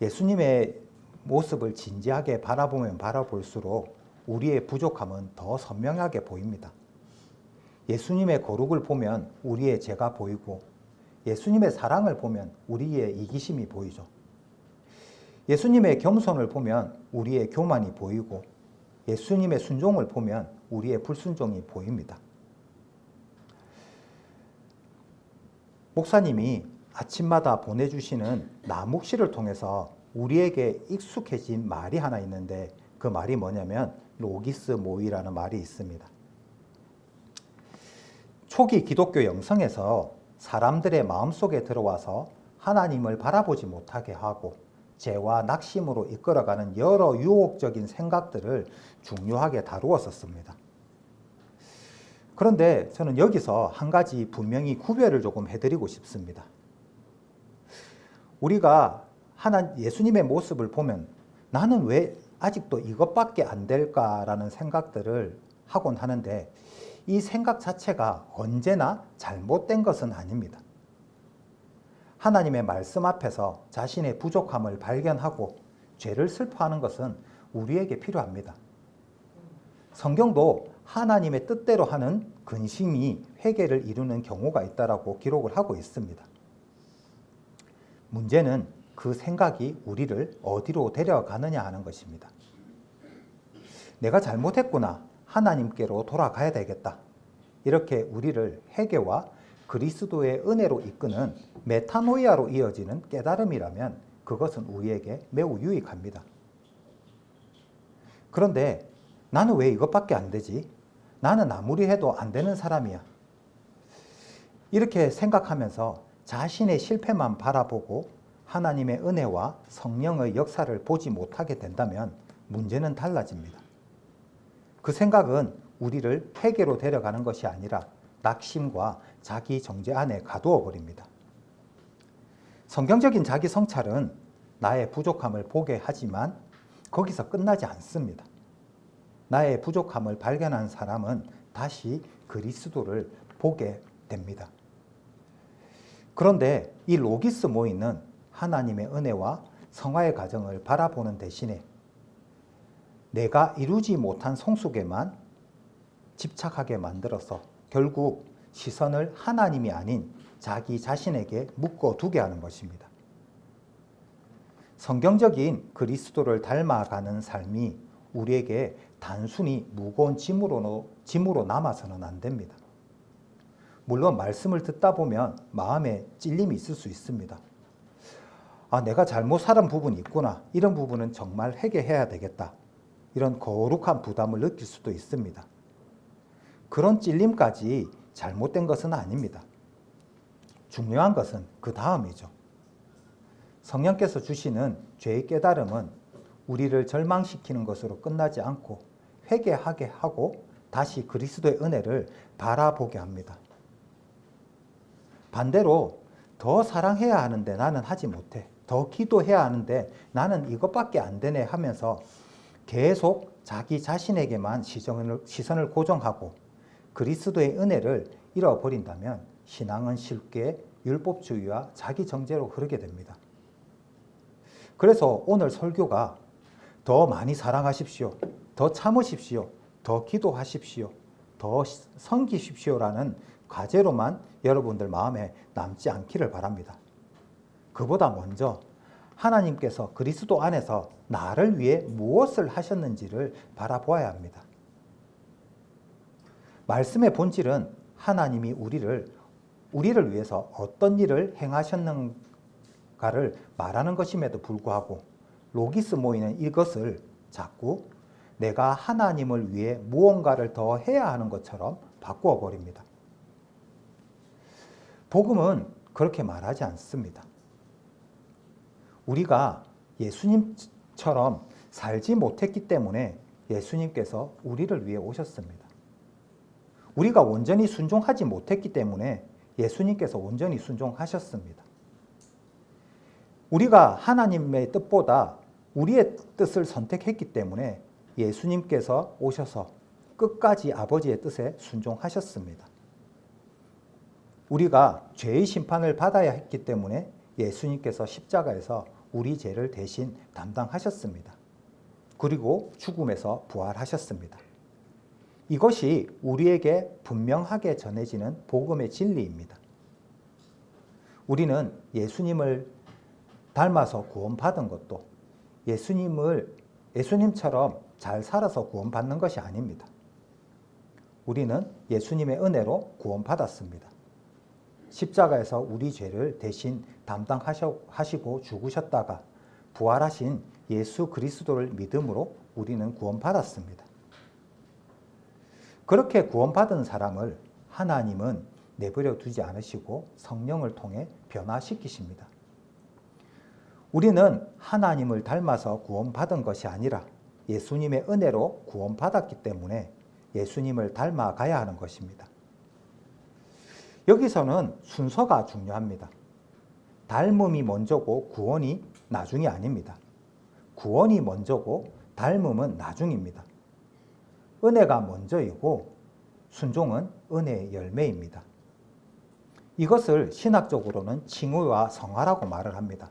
예수님의 모습을 진지하게 바라보면 바라볼수록 우리의 부족함은 더 선명하게 보입니다. 예수님의 거룩을 보면 우리의 죄가 보이고 예수님의 사랑을 보면 우리의 이기심이 보이죠. 예수님의 겸손을 보면 우리의 교만이 보이고 예수님의 순종을 보면 우리의 불순종이 보입니다. 목사님이 아침마다 보내주시는 나묵시를 통해서 우리에게 익숙해진 말이 하나 있는데 그 말이 뭐냐면 로기스 모이라는 말이 있습니다. 초기 기독교 영성에서 사람들의 마음속에 들어와서 하나님을 바라보지 못하게 하고 죄와 낙심으로 이끌어가는 여러 유혹적인 생각들을 중요하게 다루었었습니다. 그런데 저는 여기서 한 가지 분명히 구별을 조금 해드리고 싶습니다. 우리가 예수님의 모습을 보면 나는 왜 아직도 이것밖에 안 될까라는 생각들을 하곤 하는데 이 생각 자체가 언제나 잘못된 것은 아닙니다. 하나님의 말씀 앞에서 자신의 부족함을 발견하고 죄를 슬퍼하는 것은 우리에게 필요합니다. 성경도 하나님의 뜻대로 하는 근심이 회개를 이루는 경우가 있다라고 기록을 하고 있습니다. 문제는 그 생각이 우리를 어디로 데려가느냐 하는 것입니다. 내가 잘못했구나. 하나님께로 돌아가야 되겠다. 이렇게 우리를 회개와 그리스도의 은혜로 이끄는 메타노이아로 이어지는 깨달음이라면 그것은 우리에게 매우 유익합니다. 그런데 나는 왜 이것밖에 안 되지? 나는 아무리 해도 안 되는 사람이야. 이렇게 생각하면서 자신의 실패만 바라보고 하나님의 은혜와 성령의 역사를 보지 못하게 된다면 문제는 달라집니다. 그 생각은 우리를 회개로 데려가는 것이 아니라 낙심과 자기 정죄 안에 가두어 버립니다. 성경적인 자기 성찰은 나의 부족함을 보게 하지만 거기서 끝나지 않습니다. 나의 부족함을 발견한 사람은 다시 그리스도를 보게 됩니다. 그런데 이 로기스 모이는 하나님의 은혜와 성화의 과정을 바라보는 대신에 내가 이루지 못한 성숙에만 집착하게 만들어서 결국 시선을 하나님이 아닌 자기 자신에게 묶어두게 하는 것입니다. 성경적인 그리스도를 닮아가는 삶이 우리에게 단순히 무거운 짐으로 남아서는 안 됩니다. 물론 말씀을 듣다 보면 마음에 찔림이 있을 수 있습니다. 내가 잘못 살은 부분이 있구나. 이런 부분은 정말 회개해야 되겠다. 이런 거룩한 부담을 느낄 수도 있습니다. 그런 찔림까지 잘못된 것은 아닙니다. 중요한 것은 그 다음이죠. 성령께서 주시는 죄의 깨달음은 우리를 절망시키는 것으로 끝나지 않고 회개하게 하고 다시 그리스도의 은혜를 바라보게 합니다. 반대로 더 사랑해야 하는데 나는 하지 못해. 더 기도해야 하는데 나는 이것밖에 안 되네 하면서 계속 자기 자신에게만 시선을 고정하고 그리스도의 은혜를 잃어버린다면 신앙은 쉽게 율법주의와 자기 정죄로 흐르게 됩니다. 그래서 오늘 설교가 더 많이 사랑하십시오. 더 참으십시오. 더 기도하십시오. 더 섬기십시오라는 과제로만 여러분들 마음에 남지 않기를 바랍니다. 그보다 먼저 하나님께서 그리스도 안에서 나를 위해 무엇을 하셨는지를 바라보아야 합니다. 말씀의 본질은 하나님이 우리를 위해서 어떤 일을 행하셨는가를 말하는 것임에도 불구하고 로기스 모이는 이것을 자꾸 내가 하나님을 위해 무언가를 더 해야 하는 것처럼 바꾸어 버립니다. 복음은 그렇게 말하지 않습니다. 우리가 예수님처럼 살지 못했기 때문에 예수님께서 우리를 위해 오셨습니다. 우리가 온전히 순종하지 못했기 때문에 예수님께서 온전히 순종하셨습니다. 우리가 하나님의 뜻보다 우리의 뜻을 선택했기 때문에 예수님께서 오셔서 끝까지 아버지의 뜻에 순종하셨습니다. 우리가 죄의 심판을 받아야 했기 때문에 예수님께서 십자가에서 우리 죄를 대신 담당하셨습니다. 그리고 죽음에서 부활하셨습니다. 이것이 우리에게 분명하게 전해지는 복음의 진리입니다. 우리는 예수님을 닮아서 구원받은 것도 예수님처럼 잘 살아서 구원받는 것이 아닙니다. 우리는 예수님의 은혜로 구원받았습니다. 십자가에서 우리 죄를 대신 담당하시고 죽으셨다가 부활하신 예수 그리스도를 믿음으로 우리는 구원받았습니다. 그렇게 구원받은 사람을 하나님은 내버려 두지 않으시고 성령을 통해 변화시키십니다. 우리는 하나님을 닮아서 구원받은 것이 아니라 예수님의 은혜로 구원받았기 때문에 예수님을 닮아가야 하는 것입니다. 여기서는 순서가 중요합니다. 닮음이 먼저고 구원이 나중이 아닙니다. 구원이 먼저고 닮음은 나중입니다. 은혜가 먼저이고 순종은 은혜의 열매입니다. 이것을 신학적으로는 칭의와 성화라고 말을 합니다.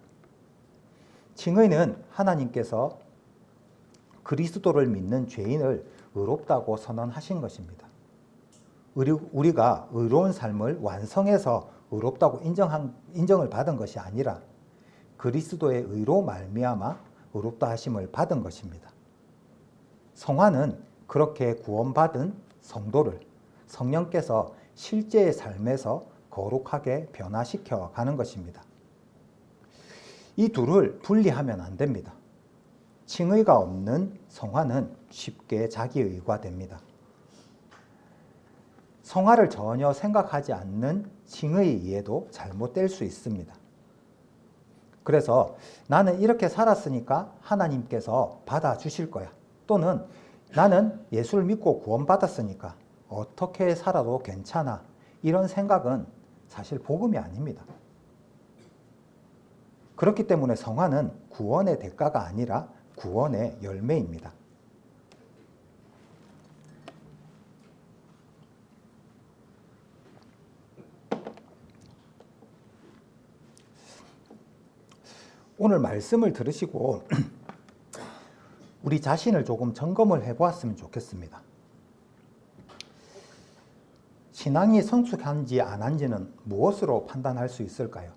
칭의는 하나님께서 그리스도를 믿는 죄인을 의롭다고 선언하신 것입니다. 우리가 의로운 삶을 완성해서 의롭다고 인정을 받은 것이 아니라 그리스도의 의로 말미암아 의롭다 하심을 받은 것입니다. 성화는 그렇게 구원받은 성도를 성령께서 실제의 삶에서 거룩하게 변화시켜 가는 것입니다. 이 둘을 분리하면 안 됩니다. 칭의가 없는 성화는 쉽게 자기의가됩니다. 성화를 전혀 생각하지 않는 칭의의 이해도 잘못될 수 있습니다. 그래서 나는 이렇게 살았으니까 하나님께서 받아주실 거야. 또는 나는 예수를 믿고 구원받았으니까 어떻게 살아도 괜찮아. 이런 생각은 사실 복음이 아닙니다. 그렇기 때문에 성화는 구원의 대가가 아니라 구원의 열매입니다. 오늘 말씀을 들으시고 우리 자신을 조금 점검을 해보았으면 좋겠습니다. 신앙이 성숙한지 안 한지는 무엇으로 판단할 수 있을까요?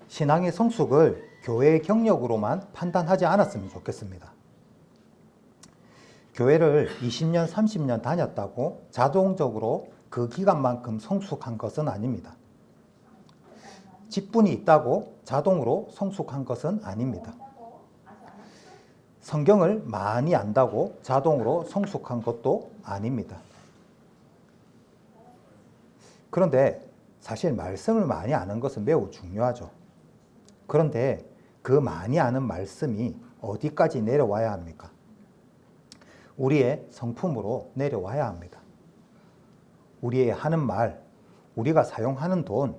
신앙의 성숙을 교회의 경력으로만 판단하지 않았으면 좋겠습니다. 교회를 20년, 30년 다녔다고 자동적으로 그 기간만큼 성숙한 것은 아닙니다. 직분이 있다고 자동으로 성숙한 것은 아닙니다. 성경을 많이 안다고 자동으로 성숙한 것도 아닙니다. 그런데 사실 말씀을 많이 아는 것은 매우 중요하죠. 그런데 그 많이 아는 말씀이 어디까지 내려와야 합니까? 우리의 성품으로 내려와야 합니다. 우리의 하는 말, 우리가 사용하는 돈,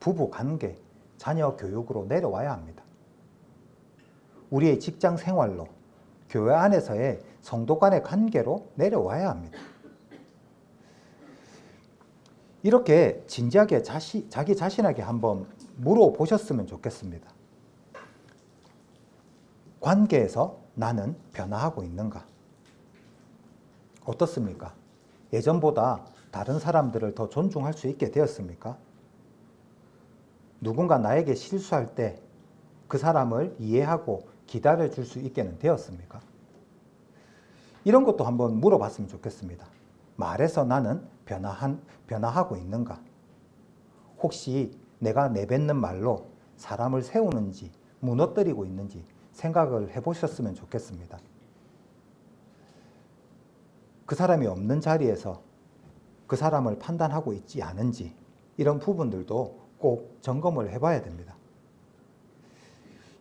부부 관계, 자녀 교육으로 내려와야 합니다. 우리의 직장 생활로, 교회 안에서의 성도 간의 관계로 내려와야 합니다. 이렇게 진지하게 자기 자신에게 한번 물어보셨으면 좋겠습니다. 관계에서 나는 변화하고 있는가? 어떻습니까? 예전보다 다른 사람들을 더 존중할 수 있게 되었습니까? 누군가 나에게 실수할 때 그 사람을 이해하고 기다려줄 수 있게는 되었습니까? 이런 것도 한번 물어봤으면 좋겠습니다. 말에서 나는 변화하고 있는가? 혹시 내가 내뱉는 말로 사람을 세우는지 무너뜨리고 있는지 생각을 해보셨으면 좋겠습니다. 그 사람이 없는 자리에서 그 사람을 판단하고 있지 않은지 이런 부분들도 꼭 점검을 해봐야 됩니다.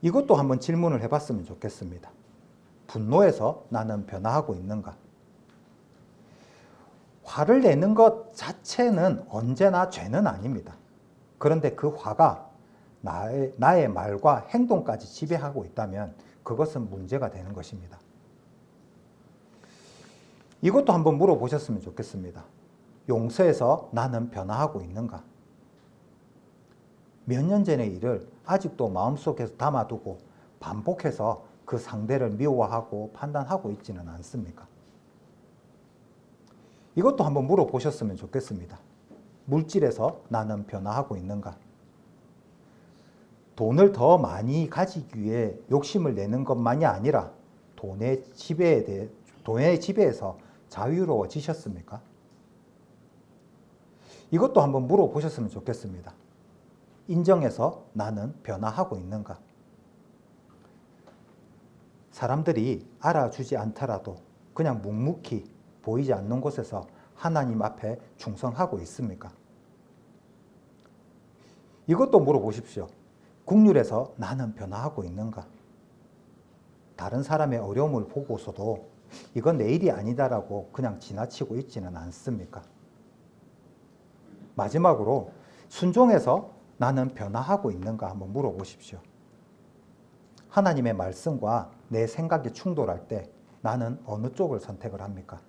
이것도 한번 질문을 해봤으면 좋겠습니다. 분노에서 나는 변화하고 있는가? 화를 내는 것 자체는 언제나 죄는 아닙니다. 그런데 그 화가 나의 말과 행동까지 지배하고 있다면 그것은 문제가 되는 것입니다. 이것도 한번 물어보셨으면 좋겠습니다. 용서에서 나는 변화하고 있는가? 몇 년 전의 일을 아직도 마음속에서 담아두고 반복해서 그 상대를 미워하고 판단하고 있지는 않습니까? 이것도 한번 물어보셨으면 좋겠습니다. 물질에서 나는 변화하고 있는가? 돈을 더 많이 가지기 위해 욕심을 내는 것만이 아니라 돈의 지배에서 자유로워지셨습니까? 이것도 한번 물어보셨으면 좋겠습니다. 인정해서 나는 변화하고 있는가? 사람들이 알아주지 않더라도 그냥 묵묵히 보이지 않는 곳에서 하나님 앞에 충성하고 있습니까? 이것도 물어보십시오. 국률에서 나는 변화하고 있는가? 다른 사람의 어려움을 보고서도 이건 내 일이 아니다라고 그냥 지나치고 있지는 않습니까? 마지막으로 순종해서 나는 변화하고 있는가 한번 물어보십시오. 하나님의 말씀과 내 생각이 충돌할 때 나는 어느 쪽을 선택을 합니까?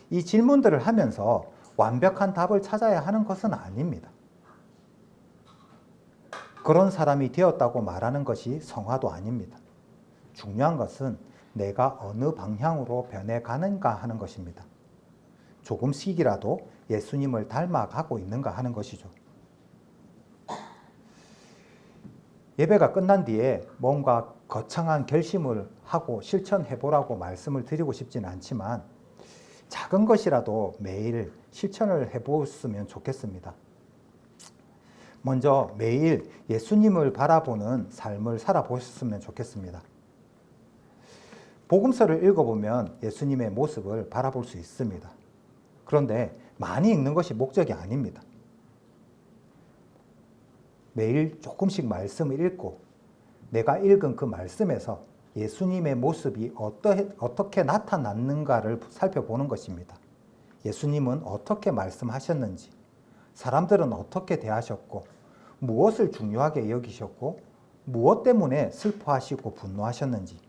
이 질문들을 하면서 완벽한 답을 찾아야 하는 것은 아닙니다. 그런 사람이 되었다고 말하는 것이 성화도 아닙니다. 중요한 것은 내가 어느 방향으로 변해가는가 하는 것입니다. 조금씩이라도 예수님을 닮아가고 있는가 하는 것이죠. 예배가 끝난 뒤에 뭔가 거창한 결심을 하고 실천해 보라고 말씀을 드리고 싶지는 않지만 작은 것이라도 매일 실천을 해보았으면 좋겠습니다. 먼저 매일 예수님을 바라보는 삶을 살아보셨으면 좋겠습니다. 복음서를 읽어보면 예수님의 모습을 바라볼 수 있습니다. 그런데 많이 읽는 것이 목적이 아닙니다. 매일 조금씩 말씀을 읽고 내가 읽은 그 말씀에서 예수님의 모습이 어떻게 나타났는가를 살펴보는 것입니다. 예수님은 어떻게 말씀하셨는지, 사람들은 어떻게 대하셨고, 무엇을 중요하게 여기셨고, 무엇 때문에 슬퍼하시고 분노하셨는지,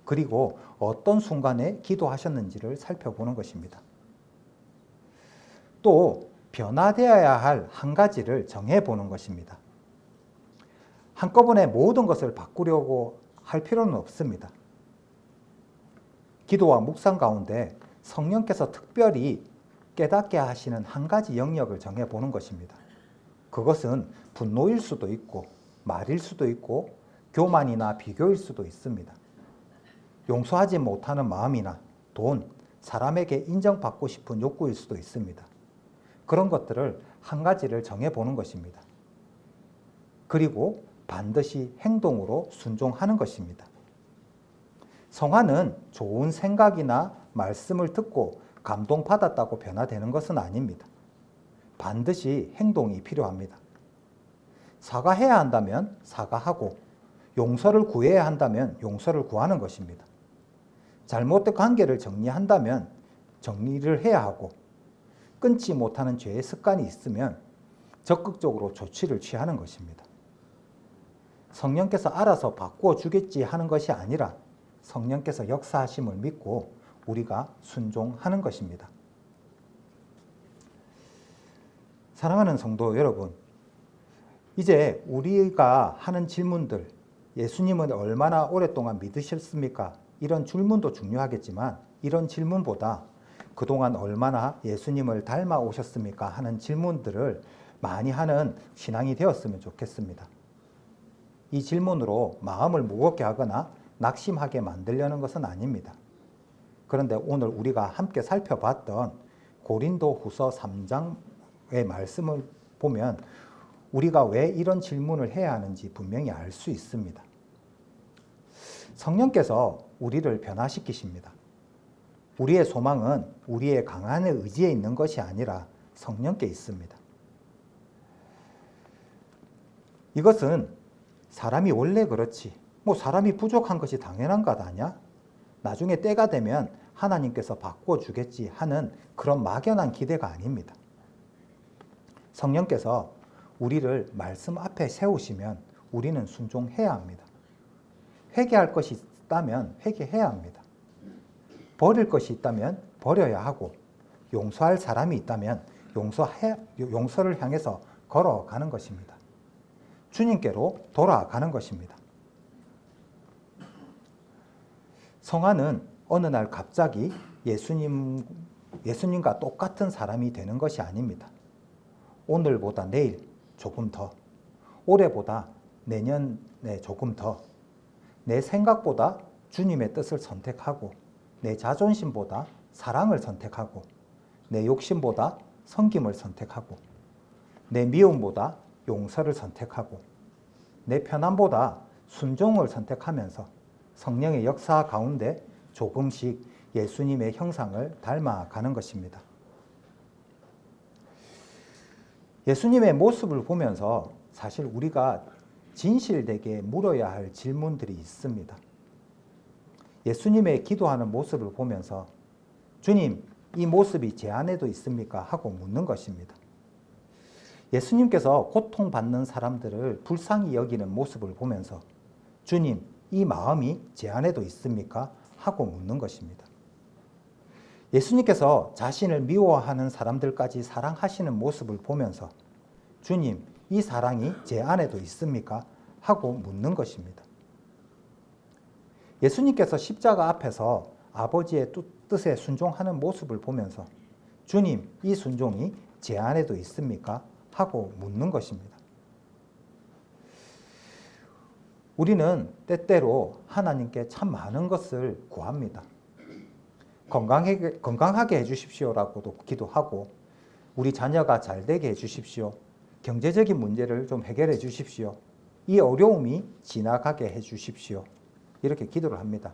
그리고 어떤 순간에 기도하셨는지를 살펴보는 것입니다. 또 변화되어야 할 한 가지를 정해보는 것입니다. 한꺼번에 모든 것을 바꾸려고 할 필요는 없습니다. 기도와 묵상 가운데 성령께서 특별히 깨닫게 하시는 한 가지 영역을 정해보는 것입니다. 그것은 분노일 수도 있고 말일 수도 있고 교만이나 비교일 수도 있습니다. 용서하지 못하는 마음이나 돈, 사람에게 인정받고 싶은 욕구일 수도 있습니다. 그런 것들을 한 가지를 정해보는 것입니다. 그리고 반드시 행동으로 순종하는 것입니다. 성화는 좋은 생각이나 말씀을 듣고 감동받았다고 변화되는 것은 아닙니다. 반드시 행동이 필요합니다. 사과해야 한다면 사과하고 용서를 구해야 한다면 용서를 구하는 것입니다. 잘못된 관계를 정리한다면 정리를 해야 하고 끊지 못하는 죄의 습관이 있으면 적극적으로 조치를 취하는 것입니다. 성령께서 알아서 바꾸어 주겠지 하는 것이 아니라 성령께서 역사하심을 믿고 우리가 순종하는 것입니다. 사랑하는 성도 여러분, 이제 우리가 하는 질문들, 예수님은 얼마나 오랫동안 믿으셨습니까? 이런 질문도 중요하겠지만 이런 질문보다 그동안 얼마나 예수님을 닮아 오셨습니까? 하는 질문들을 많이 하는 신앙이 되었으면 좋겠습니다. 이 질문으로 마음을 무겁게 하거나 낙심하게 만들려는 것은 아닙니다. 그런데 오늘 우리가 함께 살펴봤던 고린도후서 3장의 말씀을 보면 우리가 왜 이런 질문을 해야 하는지 분명히 알 수 있습니다. 성령께서 우리를 변화시키십니다. 우리의 소망은 우리의 강한 의지에 있는 것이 아니라 성령께 있습니다. 이것은 사람이 원래 그렇지, 사람이 부족한 것이 당연한 것 아니야? 나중에 때가 되면 하나님께서 바꿔주겠지 하는 그런 막연한 기대가 아닙니다. 성령께서 우리를 말씀 앞에 세우시면 우리는 순종해야 합니다. 회개할 것이 있다면 회개해야 합니다. 버릴 것이 있다면 버려야 하고 용서할 사람이 있다면 용서를 향해서 걸어가는 것입니다. 주님께로 돌아가는 것입니다. 성화는 어느 날 갑자기 예수님과 똑같은 사람이 되는 것이 아닙니다. 오늘보다 내일 조금 더, 올해보다 내년에 조금 더, 내 생각보다 주님의 뜻을 선택하고 내 자존심보다 사랑을 선택하고 내 욕심보다 섬김을 선택하고 내 미움보다 용서를 선택하고 내 편안보다 순종을 선택하면서 성령의 역사 가운데 조금씩 예수님의 형상을 닮아가는 것입니다. 예수님의 모습을 보면서 사실 우리가 진실되게 물어야 할 질문들이 있습니다. 예수님의 기도하는 모습을 보면서 주님, 이 모습이 제 안에도 있습니까? 하고 묻는 것입니다. 예수님께서 고통받는 사람들을 불쌍히 여기는 모습을 보면서 주님, 이 마음이 제 안에도 있습니까? 하고 묻는 것입니다. 예수님께서 자신을 미워하는 사람들까지 사랑하시는 모습을 보면서 주님, 이 사랑이 제 안에도 있습니까? 하고 묻는 것입니다. 예수님께서 십자가 앞에서 아버지의 뜻에 순종하는 모습을 보면서 주님, 이 순종이 제 안에도 있습니까? 하고 묻는 것입니다. 우리는 때때로 하나님께 참 많은 것을 구합니다. 건강하게 해주십시오라고도 기도하고 우리 자녀가 잘 되게 해주십시오. 경제적인 문제를 좀 해결해 주십시오. 이 어려움이 지나가게 해주십시오. 이렇게 기도를 합니다.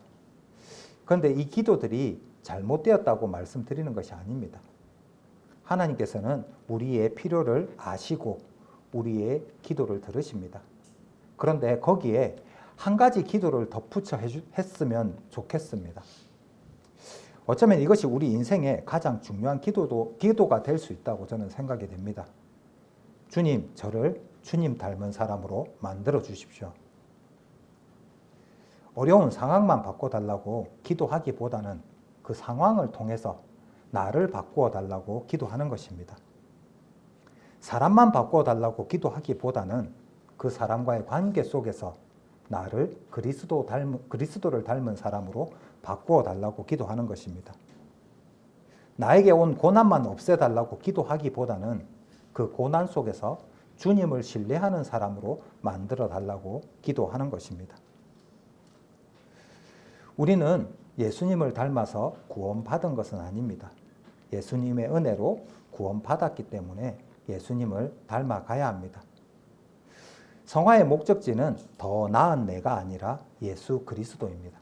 그런데 이 기도들이 잘못되었다고 말씀드리는 것이 아닙니다. 하나님께서는 우리의 필요를 아시고 우리의 기도를 들으십니다. 그런데 거기에 한 가지 기도를 덧붙여 했으면 좋겠습니다. 어쩌면 이것이 우리 인생의 가장 중요한 기도가 될 수 있다고 저는 생각이 됩니다. 주님, 저를 주님 닮은 사람으로 만들어 주십시오. 어려운 상황만 바꿔달라고 기도하기보다는 그 상황을 통해서 나를 바꾸어 달라고 기도하는 것입니다. 사람만 바꾸어 달라고 기도하기보다는 그 사람과의 관계 속에서 나를 그리스도를 닮은 사람으로 바꾸어 달라고 기도하는 것입니다. 나에게 온 고난만 없애달라고 기도하기보다는 그 고난 속에서 주님을 신뢰하는 사람으로 만들어 달라고 기도하는 것입니다. 우리는 예수님을 닮아서 구원받은 것은 아닙니다. 예수님의 은혜로 구원받았기 때문에 예수님을 닮아가야 합니다. 성화의 목적지는 더 나은 내가 아니라 예수 그리스도입니다.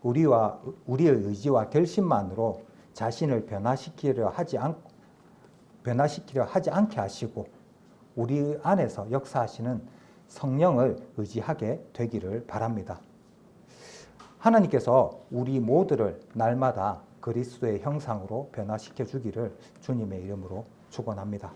우리의 의지와 결심만으로 자신을 변화시키려 하지 않게 하시고 우리 안에서 역사하시는 성령을 의지하게 되기를 바랍니다. 하나님께서 우리 모두를 날마다 그리스도의 형상으로 변화시켜 주기를 주님의 이름으로 축원합니다.